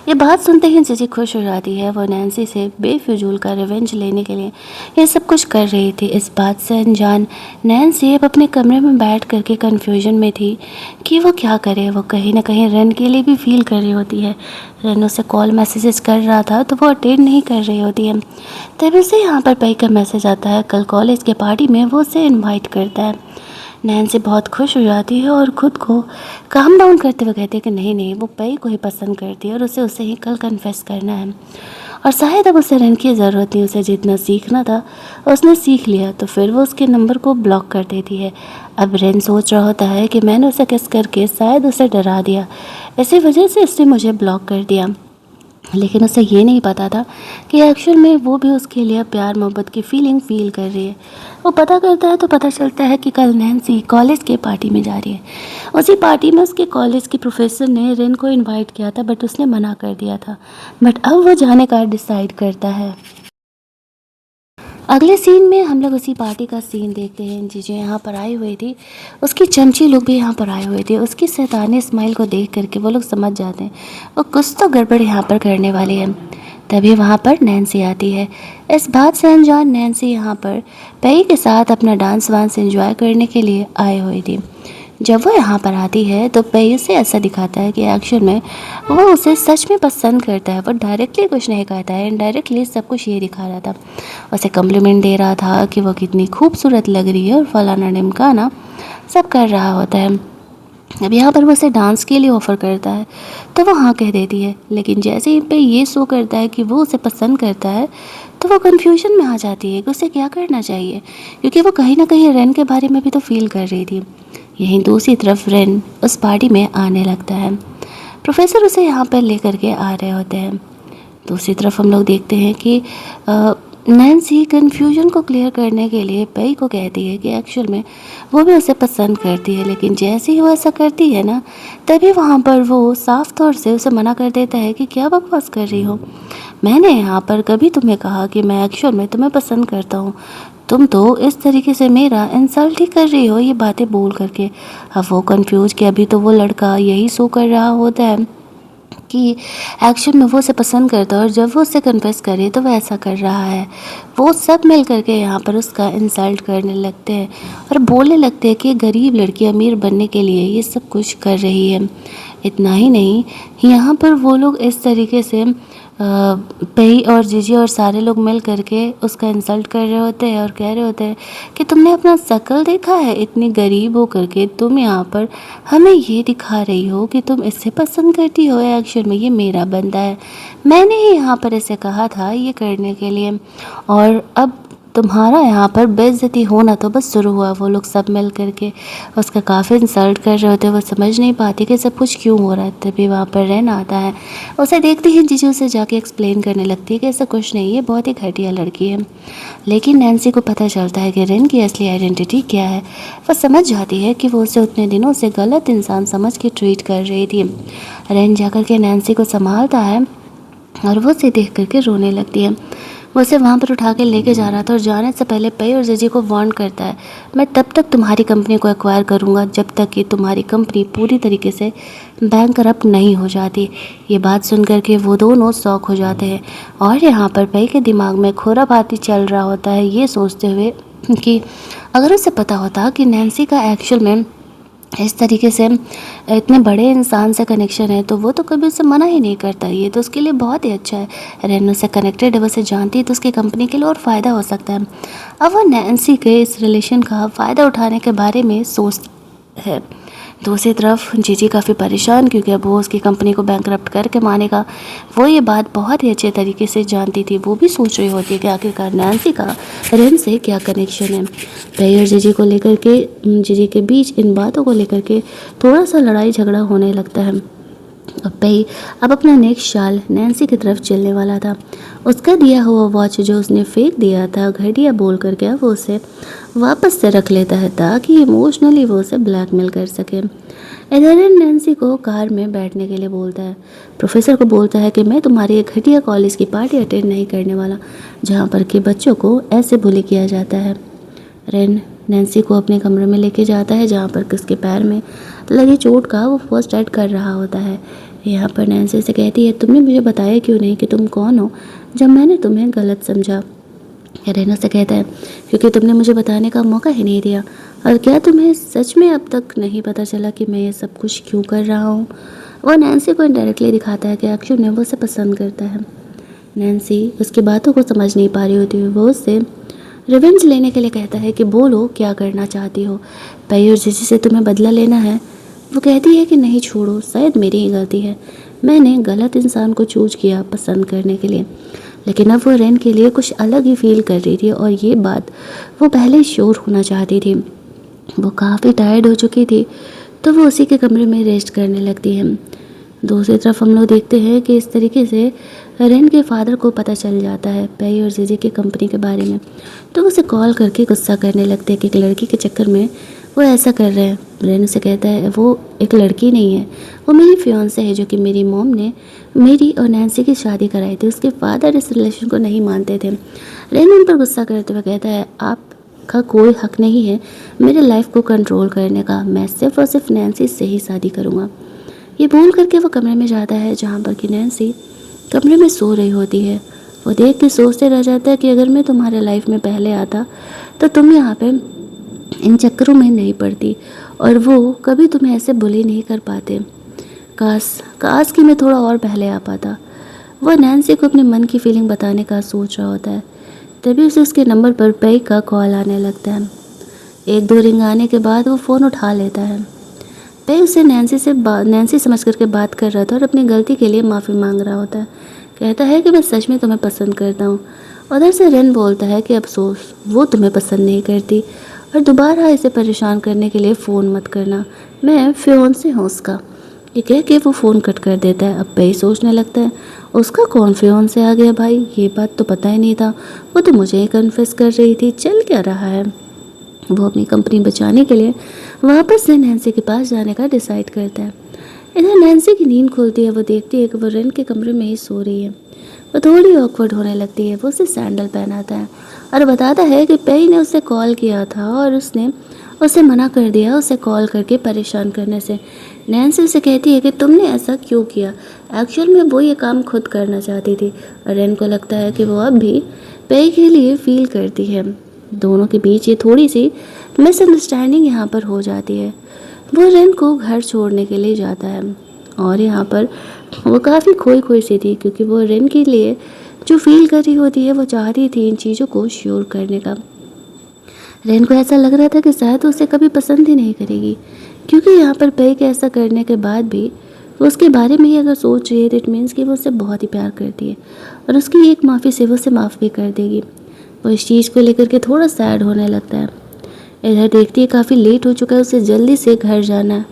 ये बात सुनते ही जीजी खुश हो जाती है। वो नैन्सी से बेफिजूल का रिवेंज लेने के लिए ये सब कुछ कर रही थी। इस बात से अनजान नैन्सी अब अपने कमरे में बैठ करके कन्फ्यूजन में थी कि वो क्या करे। वो कहीं ना कहीं रन के लिए भी फील कर रही होती है। रन उसे कॉल मैसेजेस कर रहा था तो वो अटेंड नहीं कर रही होती है। तभी उसे यहाँ पर पई का मैसेज आता है, कल कॉलेज के पार्टी में वो उसे इन्वाइट करता है। नैन्सी बहुत खुश हो जाती है और ख़ुद को काम डाउन करते हुए कहती है कि नहीं नहीं, वो पई को ही पसंद करती है और उसे ही कल कन्फेस करना है। और शायद अब उसे रन की ज़रूरत नहीं, उसे जितना सीखना था उसने सीख लिया। तो फिर वो उसके नंबर को ब्लॉक कर देती है। अब रेन सोच रहा होता है कि मैंने उसे किस करके शायद उसे डरा दिया, इसी वजह से उसने मुझे ब्लॉक कर दिया। लेकिन उसे ये नहीं पता था कि एक्चुअल में वो भी उसके लिए प्यार मोहब्बत की फीलिंग फील कर रही है। वो पता करता है तो पता चलता है कि कल नैन्सी कॉलेज के पार्टी में जा रही है। उसी पार्टी में उसके कॉलेज के प्रोफेसर ने रेन को इनवाइट किया था, बट उसने मना कर दिया था। बट अब वो जाने का डिसाइड करता है। अगले सीन में हम लोग उसी पार्टी का सीन देखते हैं। जीजू यहाँ पर आई हुई थी, उसकी चमची लोग भी यहाँ पर आए हुए थे। उसकी शैतानी स्माइल को देख करके वो लोग समझ जाते हैं वो कुछ तो गड़बड़ यहाँ पर करने वाली है। तभी वहाँ पर नैन्सी आती है। इस बात से अनजान नैन्सी यहाँ पर पई के साथ अपना डांस वांस एंजॉय करने के लिए आई हुई थी। जब वो यहाँ पर आती है तो पई उसे ऐसा दिखाता है कि एक्चुअल में वो उसे सच में पसंद करता है। वो डायरेक्टली कुछ नहीं कहता है, इनडायरेक्टली सब कुछ ये दिखा रहा था। उसे कम्प्लीमेंट दे रहा था कि वो कितनी खूबसूरत लग रही है और फलाना ढिमकाना सब कर रहा होता है। अब यहाँ पर वो उसे डांस के लिए ऑफ़र करता है तो वो हाँ कह देती है। लेकिन जैसे ही पे ये शो करता है कि वो उसे पसंद करता है तो वो कन्फ्यूजन में आ जाती है कि उसे क्या करना चाहिए, क्योंकि वो कहीं ना कहीं रेन के बारे में भी तो फील कर रही थी। यहीं दूसरी तरफ रेन उस पार्टी में आने लगता है। प्रोफेसर उसे यहाँ पर लेकर के आ रहे होते हैं। दूसरी तरफ हम लोग देखते हैं कि नैन्सी कन्फ्यूजन को क्लियर करने के लिए पई को कहती है कि एक्चुअल में वो भी उसे पसंद करती है। लेकिन जैसे ही वो ऐसा करती है ना, तभी वहाँ पर वो साफ तौर से उसे मना कर देता है कि क्या बकवास कर रही हो, मैंने यहाँ पर कभी तुम्हें कहा कि मैं एक्चुअल में तुम्हें पसंद करता हूँ, तुम तो इस तरीके से मेरा इंसल्ट ही कर रही हो ये बातें बोल करके। अब वो कंफ्यूज कि अभी तो वो लड़का यही शो कर रहा होता है कि एक्चुअल में वो उसे पसंद करता है, और जब वो उससे कन्फेस करे तो वो ऐसा कर रहा है। वो सब मिल करके यहाँ पर उसका इंसल्ट करने लगते हैं और बोलने लगते हैं कि गरीब लड़की अमीर बनने के लिए ये सब कुछ कर रही है। इतना ही नहीं, यहाँ पर वो लोग इस तरीके से पई और जीजी और सारे लोग मिल करके उसका इंसल्ट कर रहे होते हैं और कह रहे होते हैं कि तुमने अपना शक्ल देखा है, इतनी गरीब हो करके तुम यहाँ पर हमें ये दिखा रही हो कि तुम इससे पसंद करती हो, एक्चुअल में ये मेरा बंदा है, मैंने ही यहाँ पर इसे कहा था ये करने के लिए, और अब तुम्हारा यहाँ पर बेइज्जती होना तो बस शुरू हुआ। वो लोग सब मिल करके उसका काफ़ी इंसल्ट कर रहे होते हैं। वो समझ नहीं पाती कि सब कुछ क्यों हो रहा है। तभी वहाँ पर रेन आता है। उसे देखते ही जीजू उसे जाके एक्सप्लेन करने लगती है कि ऐसा कुछ नहीं है, बहुत ही घटिया लड़की है। लेकिन नैन्सी को पता चलता है कि रेन की असली आइडेंटिटी क्या है। वह समझ जाती है कि वो उसे उतने दिनों से गलत इंसान समझ के ट्रीट कर रही थी। रेन जाकर के नैन्सी को संभालता है और वो उसे देख करके रोने लगती है। वो उसे वहाँ पर उठा के लेके जा रहा था और जाने से पहले पेई और जीजी को वार्न करता है, मैं तब तक तुम्हारी कंपनी को एक्वायर करूँगा जब तक कि तुम्हारी कंपनी पूरी तरीके से बैंकरप्ट नहीं हो जाती। ये बात सुन कर के वो दोनों शॉक हो जाते हैं और यहाँ पर पेई के दिमाग में खुरापाती चल रहा होता है, ये सोचते हुए कि अगर उसे पता होता कि नैन्सी का एक्चुअल में इस तरीके से इतने बड़े इंसान से कनेक्शन है तो वो तो कभी उसे मना ही नहीं करता। ये तो उसके लिए बहुत ही अच्छा है। रेनो से कनेक्टेड है, वो उसे जानती है तो उसकी कंपनी के लिए और फ़ायदा हो सकता है। अब वो नैन्सी के इस रिलेशन का फ़ायदा उठाने के बारे में सोच है। दूसरी तरफ जीजी काफ़ी परेशान, क्योंकि अब वो उसकी कंपनी को बैंकरप्ट करके मानेगा। वो ये बात बहुत ही अच्छे तरीके से जानती थी। वो भी सोच रही होती है कि आखिरकार नैन्सी का रेन से क्या कनेक्शन है। पेई और जीजी को लेकर के जीजी के बीच इन बातों को लेकर के थोड़ा सा लड़ाई झगड़ा होने लगता है। अब पेई अब अपना नेक्स्ट शाल नैन्सी की तरफ चलने वाला था। उसका दिया हुआ वॉच जो उसने फेंक दिया था घड़िया बोल करके, वो उसे वापस से रख लेता है ताकि इमोशनली वो उसे ब्लैकमेल कर सके। इधर नैन्सी को कार में बैठने के लिए बोलता है। प्रोफेसर को बोलता है कि मैं तुम्हारी एक घटिया कॉलेज की पार्टी अटेंड नहीं करने वाला जहाँ पर कि बच्चों को ऐसे बुली किया जाता है। रेन नैन्सी को अपने कमरे में लेके जाता है जहाँ पर उसके पैर में लगी चोट का वो फर्स्ट एड कर रहा होता है। यहाँ पर नैन्सी से कहती है, तुमने मुझे बताया क्यों नहीं कि तुम कौन हो जब मैंने तुम्हें गलत समझा। रेना से कहता है, क्योंकि तुमने मुझे बताने का मौका ही नहीं दिया। और क्या तुम्हें सच में अब तक नहीं पता चला कि मैं ये सब कुछ क्यों कर रहा हूँ। वो नैन्सी को इनडायरेक्टली दिखाता है कि एक्चुअली में वो उसे पसंद करता है। नैन्सी उसकी बातों को समझ नहीं पा रही होती है। वो उससे रिवेंज लेने के लिए कहता है कि बोलो क्या करना चाहती हो। पेई और जीजी से तुम्हें बदला लेना है। वो कहती है कि नहीं छोड़ो, शायद मेरी ही गलती है, मैंने गलत इंसान को चूज किया पसंद करने के लिए। लेकिन अब वो रेन के लिए कुछ अलग ही फील कर रही थी और ये बात वो पहले श्योर होना चाहती थी। वो काफ़ी टायर्ड हो चुकी थी तो वो उसी के कमरे में रेस्ट करने लगती है। दूसरी तरफ हम लोग देखते हैं कि इस तरीके से रेन के फादर को पता चल जाता है पेई और जीजी की कंपनी के बारे में, तो उसे कॉल करके गुस्सा करने लगते हैं कि एक लड़की के चक्कर में वो ऐसा कर रहे हैं। रेन उसे कहता है वो एक लड़की नहीं है, वो मेरी फियांसे है जो कि मेरी मॉम ने मेरी और नैन्सी की शादी कराई थी। उसके फादर इस रिलेशन को नहीं मानते थे। रेन उन पर गुस्सा करते हुए कहता है, आपका कोई हक नहीं है मेरे लाइफ को कंट्रोल करने का, मैं सिर्फ और सिर्फ नैन्सी से ही शादी करूँगा। ये बोल करके वो कमरे में जाता है जहाँ पर कि नैन्सी कमरे में सो रही होती है। वो देख के सोचते रह जाता है कि अगर मैं तुम्हारे लाइफ में पहले आता तो तुम यहाँ पे इन चक्करों में नहीं पड़ती और वो कभी तुम्हें ऐसे बुली नहीं कर पाते। काश कि मैं थोड़ा और पहले आ पाता। वो नैन्सी को अपने मन की फीलिंग बताने का सोच रहा होता है, तभी उसे उसके नंबर पर पेई का कॉल आने लगता है। एक दो रिंग आने के बाद वो फ़ोन उठा लेता है। पेई उसे नैन्सी समझ करके बात कर रहा था और अपनी गलती के लिए माफ़ी मांग रहा होता है। कहता है कि मैं सच में तुम्हें पसंद करता हूँ। उधर से रेन बोलता है कि अफसोस वो तुम्हें पसंद नहीं करती और दोबारा इसे परेशान करने के लिए फ़ोन मत करना, मैं फियांसे हूँ उसका। ये कह के वो फ़ोन कट कर देता है। अब पेई सोचने लगता है उसका कौन फियांसे आ गया भाई, ये बात तो पता ही नहीं था, वो तो मुझे ही कन्फेस कर रही थी, चल क्या रहा है। वो अपनी कंपनी बचाने के लिए वापस से नैन्सी के पास जाने का डिसाइड करता है। इधर नैन्सी की नींद खुलती है। वो देखती है कि वो रेन के कमरे में ही सो रही है। वो थोड़ी ऑकवर्ड होने लगती है। वो उसे सैंडल पहनाता है और बताता है कि पेई ने उसे कॉल किया था और उसने उसे मना कर दिया उसे कॉल करके परेशान करने से। नैन्सी उसे कहती है कि तुमने ऐसा क्यों किया, एक्चुअल में वो ये काम खुद करना चाहती थी। और रेन को लगता है कि वो अब भी पेई के लिए फील करती है। दोनों के बीच ये थोड़ी सी मिसअंडरस्टैंडिंग यहाँ पर हो जाती है। वो रेन को घर छोड़ने के लिए जाता है और यहाँ पर वो काफ़ी खोई खोई सी थी, क्योंकि वो रेन के लिए जो फील कर रही होती है वो चाह रही थी इन चीज़ों को श्योर करने का। रेन को ऐसा लग रहा था कि शायद उसे कभी पसंद ही नहीं करेगी, क्योंकि यहाँ पर पेई के ऐसा करने के बाद भी वो उसके बारे में ही अगर सोच रही है तो इट मीन्स कि वो उससे बहुत ही प्यार करती है और उसकी एक माफ़ी से वो उसे माफ़ भी कर देगी। वो इस चीज़ को लेकर के थोड़ा सैड होने लगता है। इधर देखती है काफ़ी लेट हो चुका है, उसे जल्दी से घर जाना है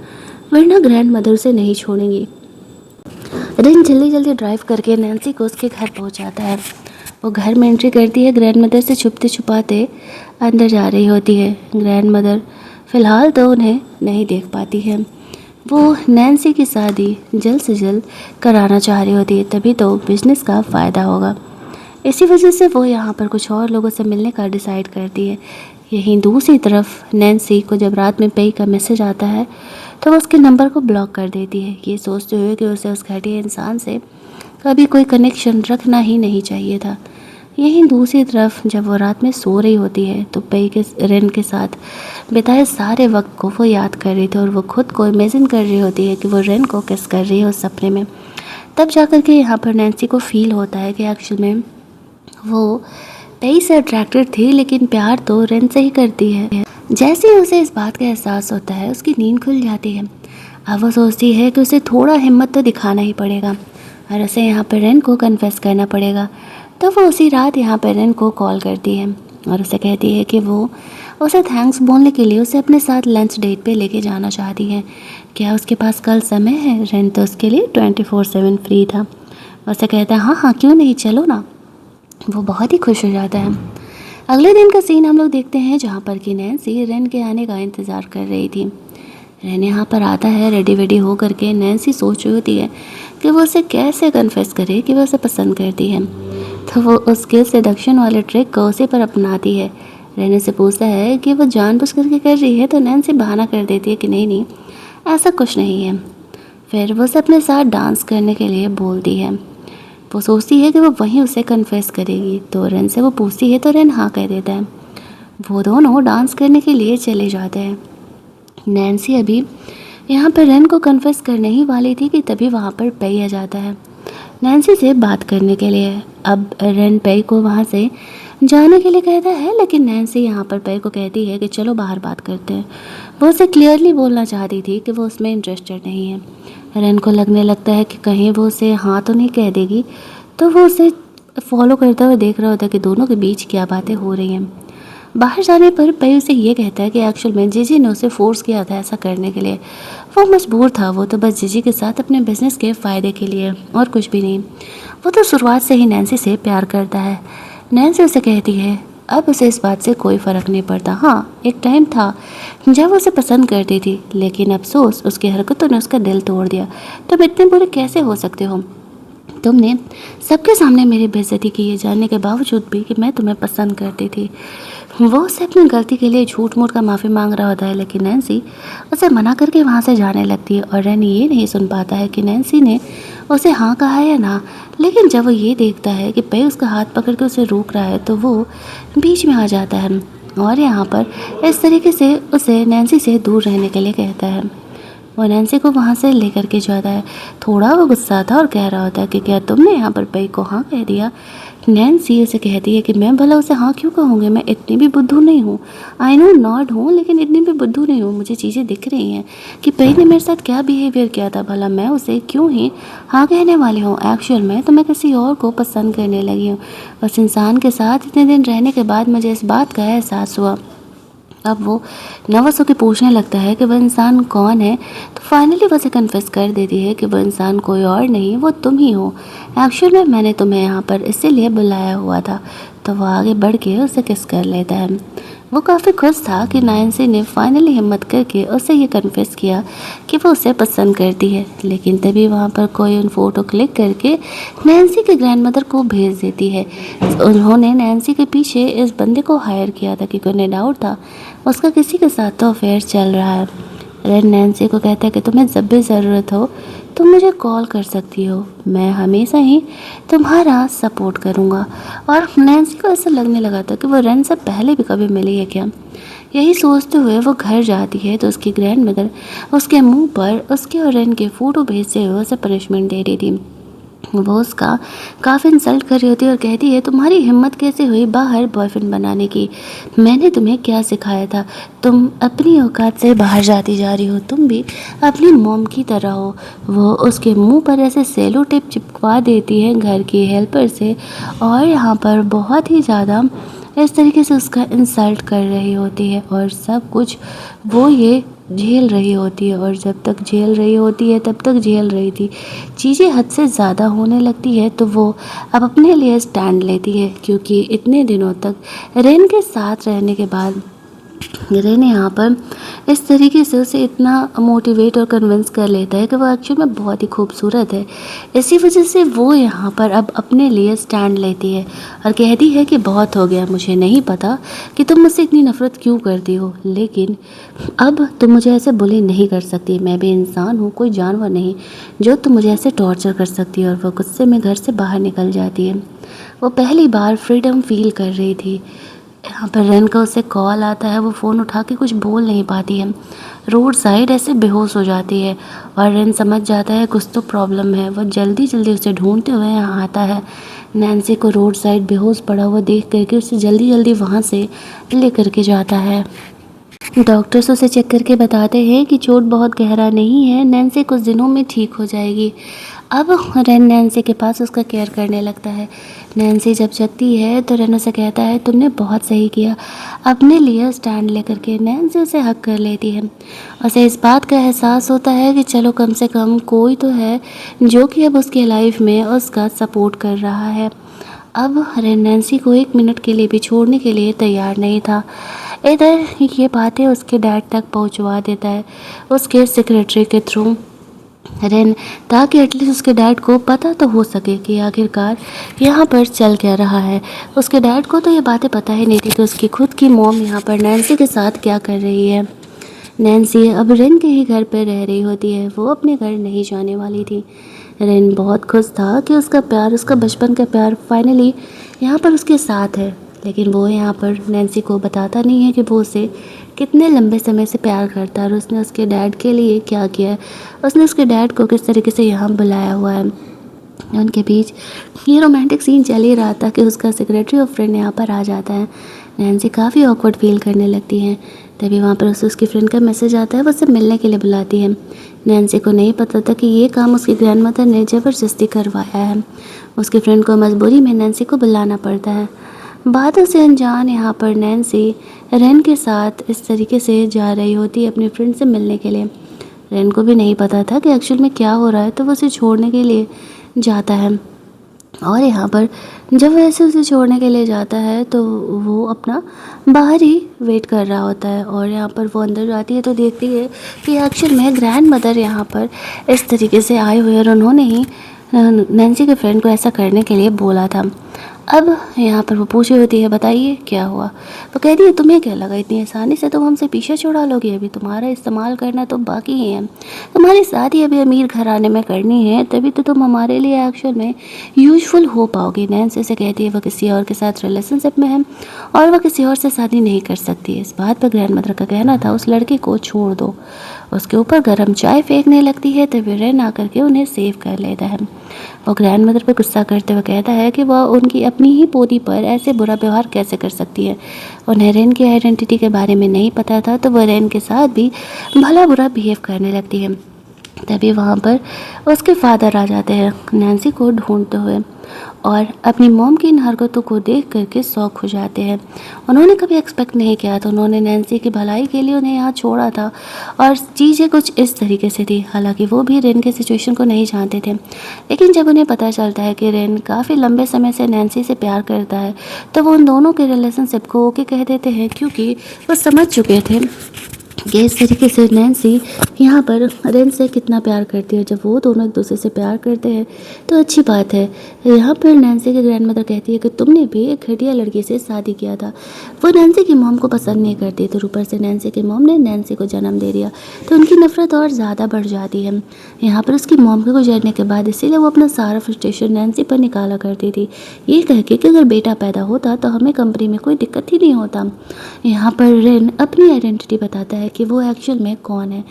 वरना ग्रैंड मदर उसे नहीं छोड़ेंगी। रेन जल्दी जल्दी ड्राइव करके नैन्सी को उसके घर पहुंचाता है। वो घर में एंट्री करती है, ग्रैंड मदर से छुपते छुपाते अंदर जा रही होती है। ग्रैंड मदर फ़िलहाल तो उन्हें नहीं देख पाती है। वो नैन्सी की शादी जल्द से जल्द कराना चाह रही होती है, तभी तो बिजनेस का फ़ायदा होगा। इसी वजह से वो यहाँ पर कुछ और लोगों से मिलने का डिसाइड करती है। यहीं दूसरी तरफ नैन्सी को जब रात में पेई का मैसेज आता है तो वो उसके नंबर को ब्लॉक कर देती है, ये सोचते हुए कि उसे उस घटिया इंसान से कभी कोई कनेक्शन रखना ही नहीं चाहिए था। यहीं दूसरी तरफ जब वो रात में सो रही होती है तो पेई के रेन के साथ बिताए सारे वक्त को वो याद कर रही थी और वो खुद को इमेजिन कर रही होती है कि वो रेन को किस कर रही है उस सपने में। तब जाकर के यहाँ पर नैन्सी को फील होता है कि एक्चुअल में वो पेई से अट्रैक्टेड थी, लेकिन प्यार तो रेन से ही करती है। जैसे ही उसे इस बात का एहसास होता है उसकी नींद खुल जाती है। अब वो सोचती है कि उसे थोड़ा हिम्मत तो दिखाना ही पड़ेगा और उसे यहाँ पर रेन को कन्फेस करना पड़ेगा। तो वो उसी रात यहाँ पर रेन को कॉल करती है और उसे कहती है कि वो उसे थैंक्स बोलने के लिए उसे अपने साथ लंच डेट पे लेके जाना चाहती है। क्या उसके पास कल समय है? रेन तो उसके लिए 24/7 फ्री था। उसे कहता है हाँ हाँ क्यों नहीं, चलो ना। वो बहुत ही खुश हो जाता है। अगले दिन का सीन हम लोग देखते हैं जहाँ पर कि नैन्सी रेन के आने का इंतज़ार कर रही थी। रेन यहाँ पर आता है रेडी वेडी हो करके। नैन्सी सोच रही होती है कि वो उसे कैसे कन्फेस करे कि वो उसे पसंद करती है, तो वो उसके सेडक्शन वाले ट्रिक को उसी पर अपनाती है। रेन से पूछता है कि वो जानबूझ करके कर रही है, तो नैन्सी बहाना कर देती है कि नहीं नहीं ऐसा कुछ नहीं है। फिर वो उसे अपने साथ डांस करने के लिए बोलती है। वो सोचती है कि वो वहीं उसे कन्फेस करेगी, तो रेन से वो पूछती है तो रेन हाँ कह देता है। वो दोनों डांस करने के लिए चले जाते हैं। नैन्सी अभी यहाँ पर रेन को कन्फेस करने ही वाली थी कि तभी वहाँ पर पेई आ जाता है नैन्सी से बात करने के लिए। अब रेन पेई को वहाँ से जाने के लिए कहता है, लेकिन नैन्सी यहाँ पर पेई को कहती है कि चलो बाहर बात करते हैं। वो उसे क्लियरली बोलना चाहती थी कि वो उसमें इंटरेस्टेड नहीं है। रेन को लगने लगता है कि कहीं वो उसे हाँ तो नहीं कह देगी, तो वो उसे फॉलो करता हुआ देख रहा होता है कि दोनों के बीच क्या बातें हो रही हैं। बाहर जाने पर पेई उसे ये कहता है कि एक्चुअल में जीजी ने उसे फोर्स किया था ऐसा करने के लिए। वो मजबूर था, वो तो बस जीजी के साथ अपने बिजनेस के फ़ायदे के लिए और कुछ भी नहीं। वो तो शुरुआत से ही नैन्सी से प्यार करता है। नैन्सी उसे कहती है अब उसे इस बात से कोई फ़र्क नहीं पड़ता। हाँ एक टाइम था जब उसे पसंद करती थी, लेकिन अफसोस उसकी हरकतों ने उसका दिल तोड़ दिया। तुम इतने बुरे कैसे हो सकते हो? तुमने सबके सामने मेरी बेइज्जती की, ये जानने के बावजूद भी कि मैं तुम्हें पसंद करती थी। वो उससे अपनी गलती के लिए झूठ मूठ का माफ़ी मांग रहा होता है, लेकिन नैन्सी उसे मना करके वहाँ से जाने लगती है और रेन ये नहीं सुन पाता है कि नैन्सी ने उसे हाँ कहा है या ना। लेकिन जब वो ये देखता है कि पेई उसका हाथ पकड़ के उसे रोक रहा है तो वो बीच में आ जाता है और यहाँ पर इस तरीके से उसे नैन्सी से दूर रहने के लिए कहता है। वो नैन्सी को वहाँ से लेकर के जाता है। थोड़ा वो गुस्सा था और कह रहा होता है कि क्या तुमने यहाँ पर पेई को हाँ कह दिया? नैन्सी उसे कहती है कि मैं भला उसे हाँ क्यों कहूँगी, मैं इतनी भी बुद्धू नहीं हूँ। आई नो नॉट हूँ, लेकिन इतनी भी बुद्धू नहीं हूँ। मुझे चीज़ें दिख रही हैं कि पेई ने मेरे साथ क्या बिहेवियर किया था, भला मैं उसे क्यों ही हाँ कहने वाली हूँ। एक्चुअल में तो मैं किसी और को पसंद करने लगी हूँ। बस इंसान के साथ इतने दिन रहने के बाद मुझे इस बात का एहसास हुआ। अब वो नर्वस होकर पूछने लगता है कि वह इंसान कौन है, तो फाइनली वो उसे कन्फेस कर देती है कि वह इंसान कोई और नहीं, वो तुम ही हो। एक्चुअल में मैंने तुम्हें यहाँ पर इसीलिए बुलाया हुआ था। तो वो आगे बढ़ के उसे किस कर लेता है। वो काफ़ी खुश था कि नैन्सी ने फाइनली हिम्मत करके उसे ये कन्फेस किया कि वो उसे पसंद करती है। लेकिन तभी वहाँ पर कोई उन फ़ोटो क्लिक करके नैन्सी के ग्रैंडमदर को भेज देती है। उन्होंने नैन्सी के पीछे इस बंदे को हायर किया था क्योंकि उन्हें डाउट था उसका किसी के साथ तो अफेयर चल रहा है। रेन नैन्सी को कहता है कि तुम्हें जब भी ज़रूरत हो तुम मुझे कॉल कर सकती हो, मैं हमेशा ही तुम्हारा सपोर्ट करूँगा। और नैन्सी को ऐसा लगने लगा था कि वो रेन से पहले भी कभी मिली है क्या। यही सोचते हुए वो घर जाती है तो उसकी ग्रैंड मदर उसके मुंह पर उसके और रेन के फ़ोटो भेजते हुए उसे पनिशमेंट दे रही थी। वो उसका काफ़ी इंसल्ट कर रही होती है और कहती है तुम्हारी हिम्मत कैसे हुई बाहर बॉयफ्रेंड बनाने की, मैंने तुम्हें क्या सिखाया था, तुम अपनी औकात से बाहर जाती जा रही हो, तुम भी अपनी मॉम की तरह हो। वो उसके मुंह पर ऐसे सेलो टेप चिपकवा देती है घर की हेल्पर से और यहाँ पर बहुत ही ज़्यादा इस तरीके से उसका इंसल्ट कर रही होती है और सब कुछ वो ये झेल रही होती है। और जब तक झेल रही होती है तब तक झेल रही थी, चीज़ें हद से ज़्यादा होने लगती है तो वो अब अपने लिए स्टैंड लेती है क्योंकि इतने दिनों तक रेन के साथ रहने के बाद रेन यहाँ पर इस तरीके से उसे इतना मोटिवेट और कन्विंस कर लेता है कि वो एक्चुअल में बहुत ही खूबसूरत है। इसी वजह से वो यहाँ पर अब अपने लिए स्टैंड लेती है और कहती है कि बहुत हो गया, मुझे नहीं पता कि तुम मुझसे इतनी नफ़रत क्यों करती हो, लेकिन अब तुम मुझे ऐसे बुली नहीं कर सकती। मैं भी इंसान हूँ, कोई जानवर नहीं जो तुम मुझे ऐसे टॉर्चर कर सकती है। और वो गुस्से में घर से बाहर निकल जाती है। वो पहली बार फ्रीडम फील कर रही थी। यहाँ पर रेन का उसे कॉल आता है, वो फ़ोन उठा के कुछ बोल नहीं पाती है, रोड साइड ऐसे बेहोश हो जाती है। और रेन समझ जाता है कुछ तो प्रॉब्लम है। वो जल्दी जल्दी उसे ढूंढते हुए यहाँ आता है। नैन्सी को रोड साइड बेहोश पड़ा हुआ देख करके उसे जल्दी जल्दी वहाँ से ले करके जाता है। डॉक्टर्स उसे चेक करके बताते हैं कि चोट बहुत गहरा नहीं है, नैन्सी कुछ दिनों में ठीक हो जाएगी। अब रेन नैन्सी के पास उसका केयर करने लगता है। नैन्सी जब जगती है तो रेन उसे कहता है तुमने बहुत सही किया, अपने लिए स्टैंड लेकर के। नैन्सी उसे हक कर लेती है। उसे इस बात का एहसास होता है कि चलो कम से कम कोई तो है जो कि अब उसकी लाइफ में उसका सपोर्ट कर रहा है। अब रेन नैन्सी को 1 मिनट के लिए भी छोड़ने के लिए तैयार नहीं था। इधर ये बातें उसके डैड तक पहुंचवा देता है उसके सेक्रेटरी के थ्रू रेन, ताकि एटलीस्ट उसके डैड को पता तो हो सके कि आखिरकार यहाँ पर चल क्या रहा है। उसके डैड को तो ये बातें पता ही नहीं थी कि उसकी खुद की मॉम यहाँ पर नैन्सी के साथ क्या कर रही है। नैन्सी अब रेन के ही घर पर रह रही होती है, वो अपने घर नहीं जाने वाली थी। रेन बहुत खुश था कि उसका प्यार, उसका बचपन का प्यार फाइनली यहाँ पर उसके साथ है। लेकिन वो यहाँ पर नैन्सी को बताता नहीं है कि वो उसे कितने लंबे समय से प्यार करता है और उसने उसके डैड के लिए क्या किया है, उसने उसके डैड को किस तरीके से यहाँ बुलाया हुआ है। उनके बीच ये रोमांटिक सीन चल ही रहा था कि उसका सेक्रेटरी और फ्रेंड यहाँ पर आ जाता है। नैन्सी काफ़ी ऑकवर्ड फील करने लगती है। तभी वहाँ पर उसे उसकी फ्रेंड का मैसेज आता है, वो उसे मिलने के लिए बुलाती है। नैन्सी को नहीं पता था कि ये काम उसकी ग्रैंडमदर ने ज़बरदस्ती करवाया है। उसकी फ्रेंड को मजबूरी में नैन्सी को बुलाना पड़ता है। बातों से अनजान यहाँ पर नैन्सी रेन के साथ इस तरीके से जा रही होती है अपने फ्रेंड से मिलने के लिए। रेन को भी नहीं पता था कि एक्चुअल में क्या हो रहा है, तो वो उसे छोड़ने के लिए जाता है। और यहाँ पर जब वो ऐसे उसे छोड़ने के लिए जाता है तो वो अपना बाहर ही वेट कर रहा होता है। और यहाँ पर वो अंदर जाती है तो देखती है कि एक्चुअल में ग्रैंड मदर यहाँ पर इस तरीके से आए हुए और उन्होंने ही नैन्सी के फ्रेंड को ऐसा करने के लिए बोला था। अब यहाँ पर वो पूछी होती है बताइए क्या हुआ। वो कहती है तुम्हें क्या लगा इतनी आसानी से तुम हमसे पीछे छुड़ा लोगे, अभी तुम्हारा इस्तेमाल करना तो बाकी ही है। तुम्हारी शादी अभी अमीर घराने में करनी है, तभी तो तुम हमारे लिए एक्चुअल में यूजफुल हो पाओगे। नैन्सी से कहती है वो किसी और के साथ रिलेशनशिप में है और वह किसी और से शादी नहीं कर सकती है। इस बात पर ग्रैंड मदर का कहना था उस लड़के को छोड़ दो। उसके ऊपर गर्म चाय फेंकने लगती है तभी रेन आकर के उन्हें सेव कर लेता है। वो ग्रैंड मदर पर गुस्सा करते हुए कहता है कि वह उनकी अपनी ही पोती पर ऐसे बुरा व्यवहार कैसे कर सकती है। उन्हें रेन की आइडेंटिटी के बारे में नहीं पता था, तो वह रेन के साथ भी भला बुरा बिहेव करने लगती है। तभी वहाँ पर उसके फादर आ जाते हैं नैन्सी को ढूंढते हुए और अपनी मॉम की इन हरकतों को देख करके शॉक हो जाते हैं। उन्होंने कभी एक्सपेक्ट नहीं किया था, उन्होंने नैन्सी की भलाई के लिए उन्हें यहाँ छोड़ा था और चीज़ें कुछ इस तरीके से थी। हालांकि वो भी रेन के सिचुएशन को नहीं जानते थे, लेकिन जब उन्हें पता चलता है कि रेन काफ़ी लंबे समय से नैन्सी से प्यार करता है तो वो उन दोनों के रिलेशनशिप को ओके कह देते हैं, क्योंकि वो समझ चुके थे कि इस तरीके से नैन्सी यहाँ पर रेन से कितना प्यार करती है। जब वो दोनों एक दूसरे से प्यार करते हैं तो अच्छी बात है। यहाँ पर नैन्सी की ग्रैंड मदर कहती है कि तुमने भी एक घटिया लड़की से शादी किया था। वो नैन्सी की मॉम को पसंद नहीं करती, तो ऊपर से नैन्सी की मॉम ने नैन्सी को जन्म दे दिया, तो उनकी नफरत और ज़्यादा बढ़ जाती है। यहाँ पर उसकी मॉम के गुजरने के बाद इसीलिए वो अपना सारा फ्रस्ट्रेशन नैन्सी पर निकाला करती थी, ये कह के कि अगर बेटा पैदा होता तो हमें कंपनी में कोई दिक्कत ही नहीं होता। यहाँ पर रेन अपनी आइडेंटिटी बताता है कि वो एक्चुअल में कौन है।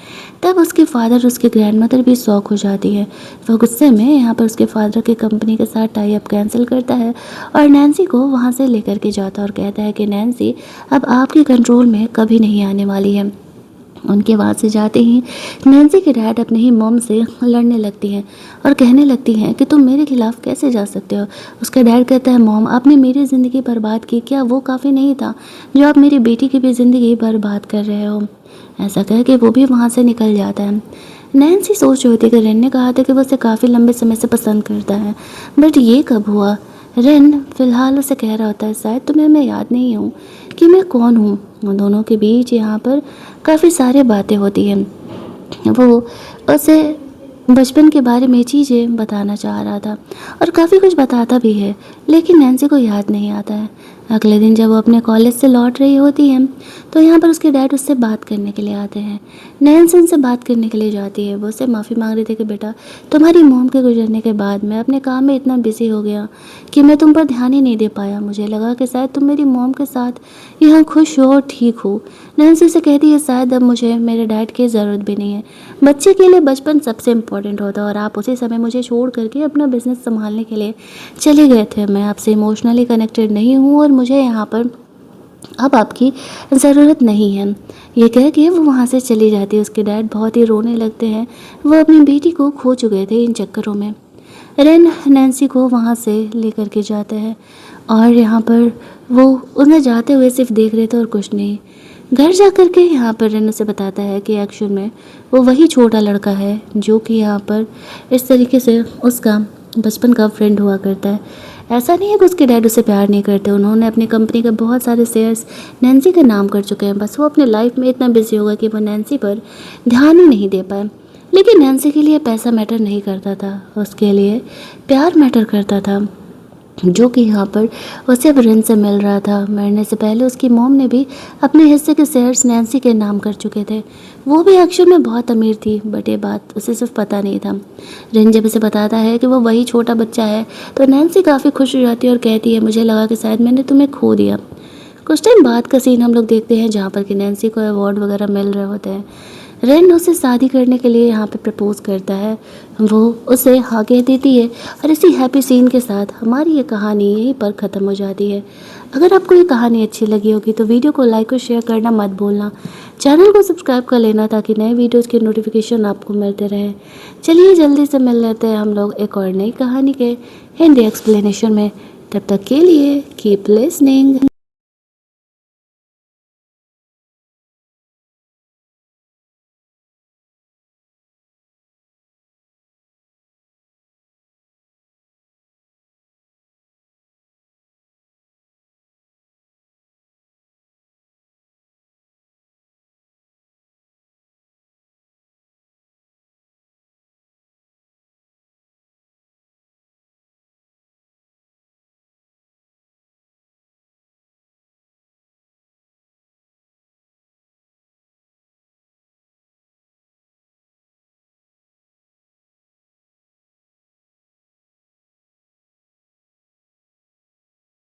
तब उसके फादर, उसके ग्रैंडमदर भी शॉक हो जाती है। वो गुस्से में यहाँ पर उसके फादर की कंपनी के साथ टाई अप कैंसिल करता है और नैन्सी को वहाँ से लेकर के जाता है और कहता है कि नैन्सी अब आपके कंट्रोल में कभी नहीं आने वाली है। उनके वहाँ से जाते ही नैन्सी के डैड अपने ही मॉम से लड़ने लगती हैं और कहने लगती हैं कि तुम मेरे खिलाफ़ कैसे जा सकते हो। उसका डैड कहता है मॉम आपने मेरी ज़िंदगी बर्बाद की, क्या वो काफ़ी नहीं था जो आप मेरी बेटी की भी ज़िंदगी बर्बाद कर रहे हो। ऐसा कह के वो भी वहाँ से निकल जाता है। नैन्सी सोच रही थी कि रेन ने कहा था कि वो उसे काफ़ी लंबे समय से पसंद करता है, बट ये कब हुआ। रेन फ़िलहाल उसे कह रहा होता है शायद तुम्हें मैं याद नहीं हूँ कि मैं कौन हूँ। उन दोनों के बीच यहाँ पर काफ़ी सारी बातें होती हैं। वो उसे बचपन के बारे में चीज़ें बताना चाह रहा था और काफ़ी कुछ बताता भी है, लेकिन नैन्सी को याद नहीं आता है। अगले दिन जब वो अपने कॉलेज से लौट रही होती है तो यहाँ पर उसके डैड उससे बात करने के लिए आते हैं। नैन्सी उनसे बात करने के लिए जाती है। वो उससे माफ़ी मांग रही थी कि बेटा, तुम्हारी मॉम के गुजरने के बाद मैं अपने काम में इतना बिजी हो गया कि मैं तुम पर ध्यान ही नहीं दे पाया। मुझे लगा कि शायद तुम मेरी मॉम के साथ यहाँ खुश हो और ठीक हो। नैन्सी उसे कहती है, शायद अब मुझे मेरे डैड की ज़रूरत भी नहीं है। बच्चे के लिए बचपन सबसे इम्पोर्टेंट होता है और आप उसी समय मुझे छोड़ करके अपना बिजनेस संभालने के लिए चले गए थे। मैं आपसे इमोशनली कनेक्टेड नहीं हूँ और मुझे यहाँ पर अब आपकी ज़रूरत नहीं है। ये कह के वो वहाँ से चली जाती है। उसके डैड बहुत ही रोने लगते हैं। वो अपनी बेटी को खो चुके थे इन चक्करों में। रेन नैन्सी को वहाँ से लेकर के जाते हैं और यहाँ पर वो उन्हें जाते हुए सिर्फ देख रहे थे और कुछ नहीं। घर जा कर के यहाँ पर रेन उसे बताता है कि एक्चुअल में वो वही छोटा लड़का है जो कि यहाँ पर इस तरीके से उसका बचपन का फ्रेंड हुआ करता है। ऐसा नहीं है कि उसके डैड उसे प्यार नहीं करते। उन्होंने अपनी कंपनी के बहुत सारे शेयर्स नैन्सी के नाम कर चुके हैं। बस वो अपने लाइफ में इतना बिजी होगा कि वो नैन्सी पर ध्यान ही नहीं दे पाए। लेकिन नैन्सी के लिए पैसा मैटर नहीं करता था, उसके लिए प्यार मैटर करता था, जो कि यहाँ पर उसे रेन से मिल रहा था। मरने से पहले उसकी मॉम ने भी अपने हिस्से के शेयर्स नैन्सी के नाम कर चुके थे। वो भी एक्चुअल में बहुत अमीर थी, बट ये बात उसे सिर्फ पता नहीं था। रेन जब उसे बताता है कि वो वही छोटा बच्चा है तो नैन्सी काफ़ी खुश हो जाती है और कहती है, मुझे लगा कि शायद मैंने तुम्हें खो दिया। कुछ टाइम बाद का सीन हम लोग देखते हैं जहाँ पर कि नैन्सी को अवार्ड वगैरह मिल रहे होते हैं। रेन उसे शादी करने के लिए यहाँ पे प्रपोज करता है। वो उसे हाँ कह देती है और इसी हैप्पी सीन के साथ हमारी ये कहानी यहीं पर ख़त्म हो जाती है। अगर आपको ये कहानी अच्छी लगी होगी तो वीडियो को लाइक और शेयर करना मत भूलना। चैनल को सब्सक्राइब कर लेना ताकि नए वीडियोज़ की नोटिफिकेशन आपको मिलते रहे। चलिए जल्दी से मिल लेते हैं हम लोग एक और नई कहानी के हिंदी एक्सप्लेनेशन में। तब तक के लिए कीप लिसनिंग।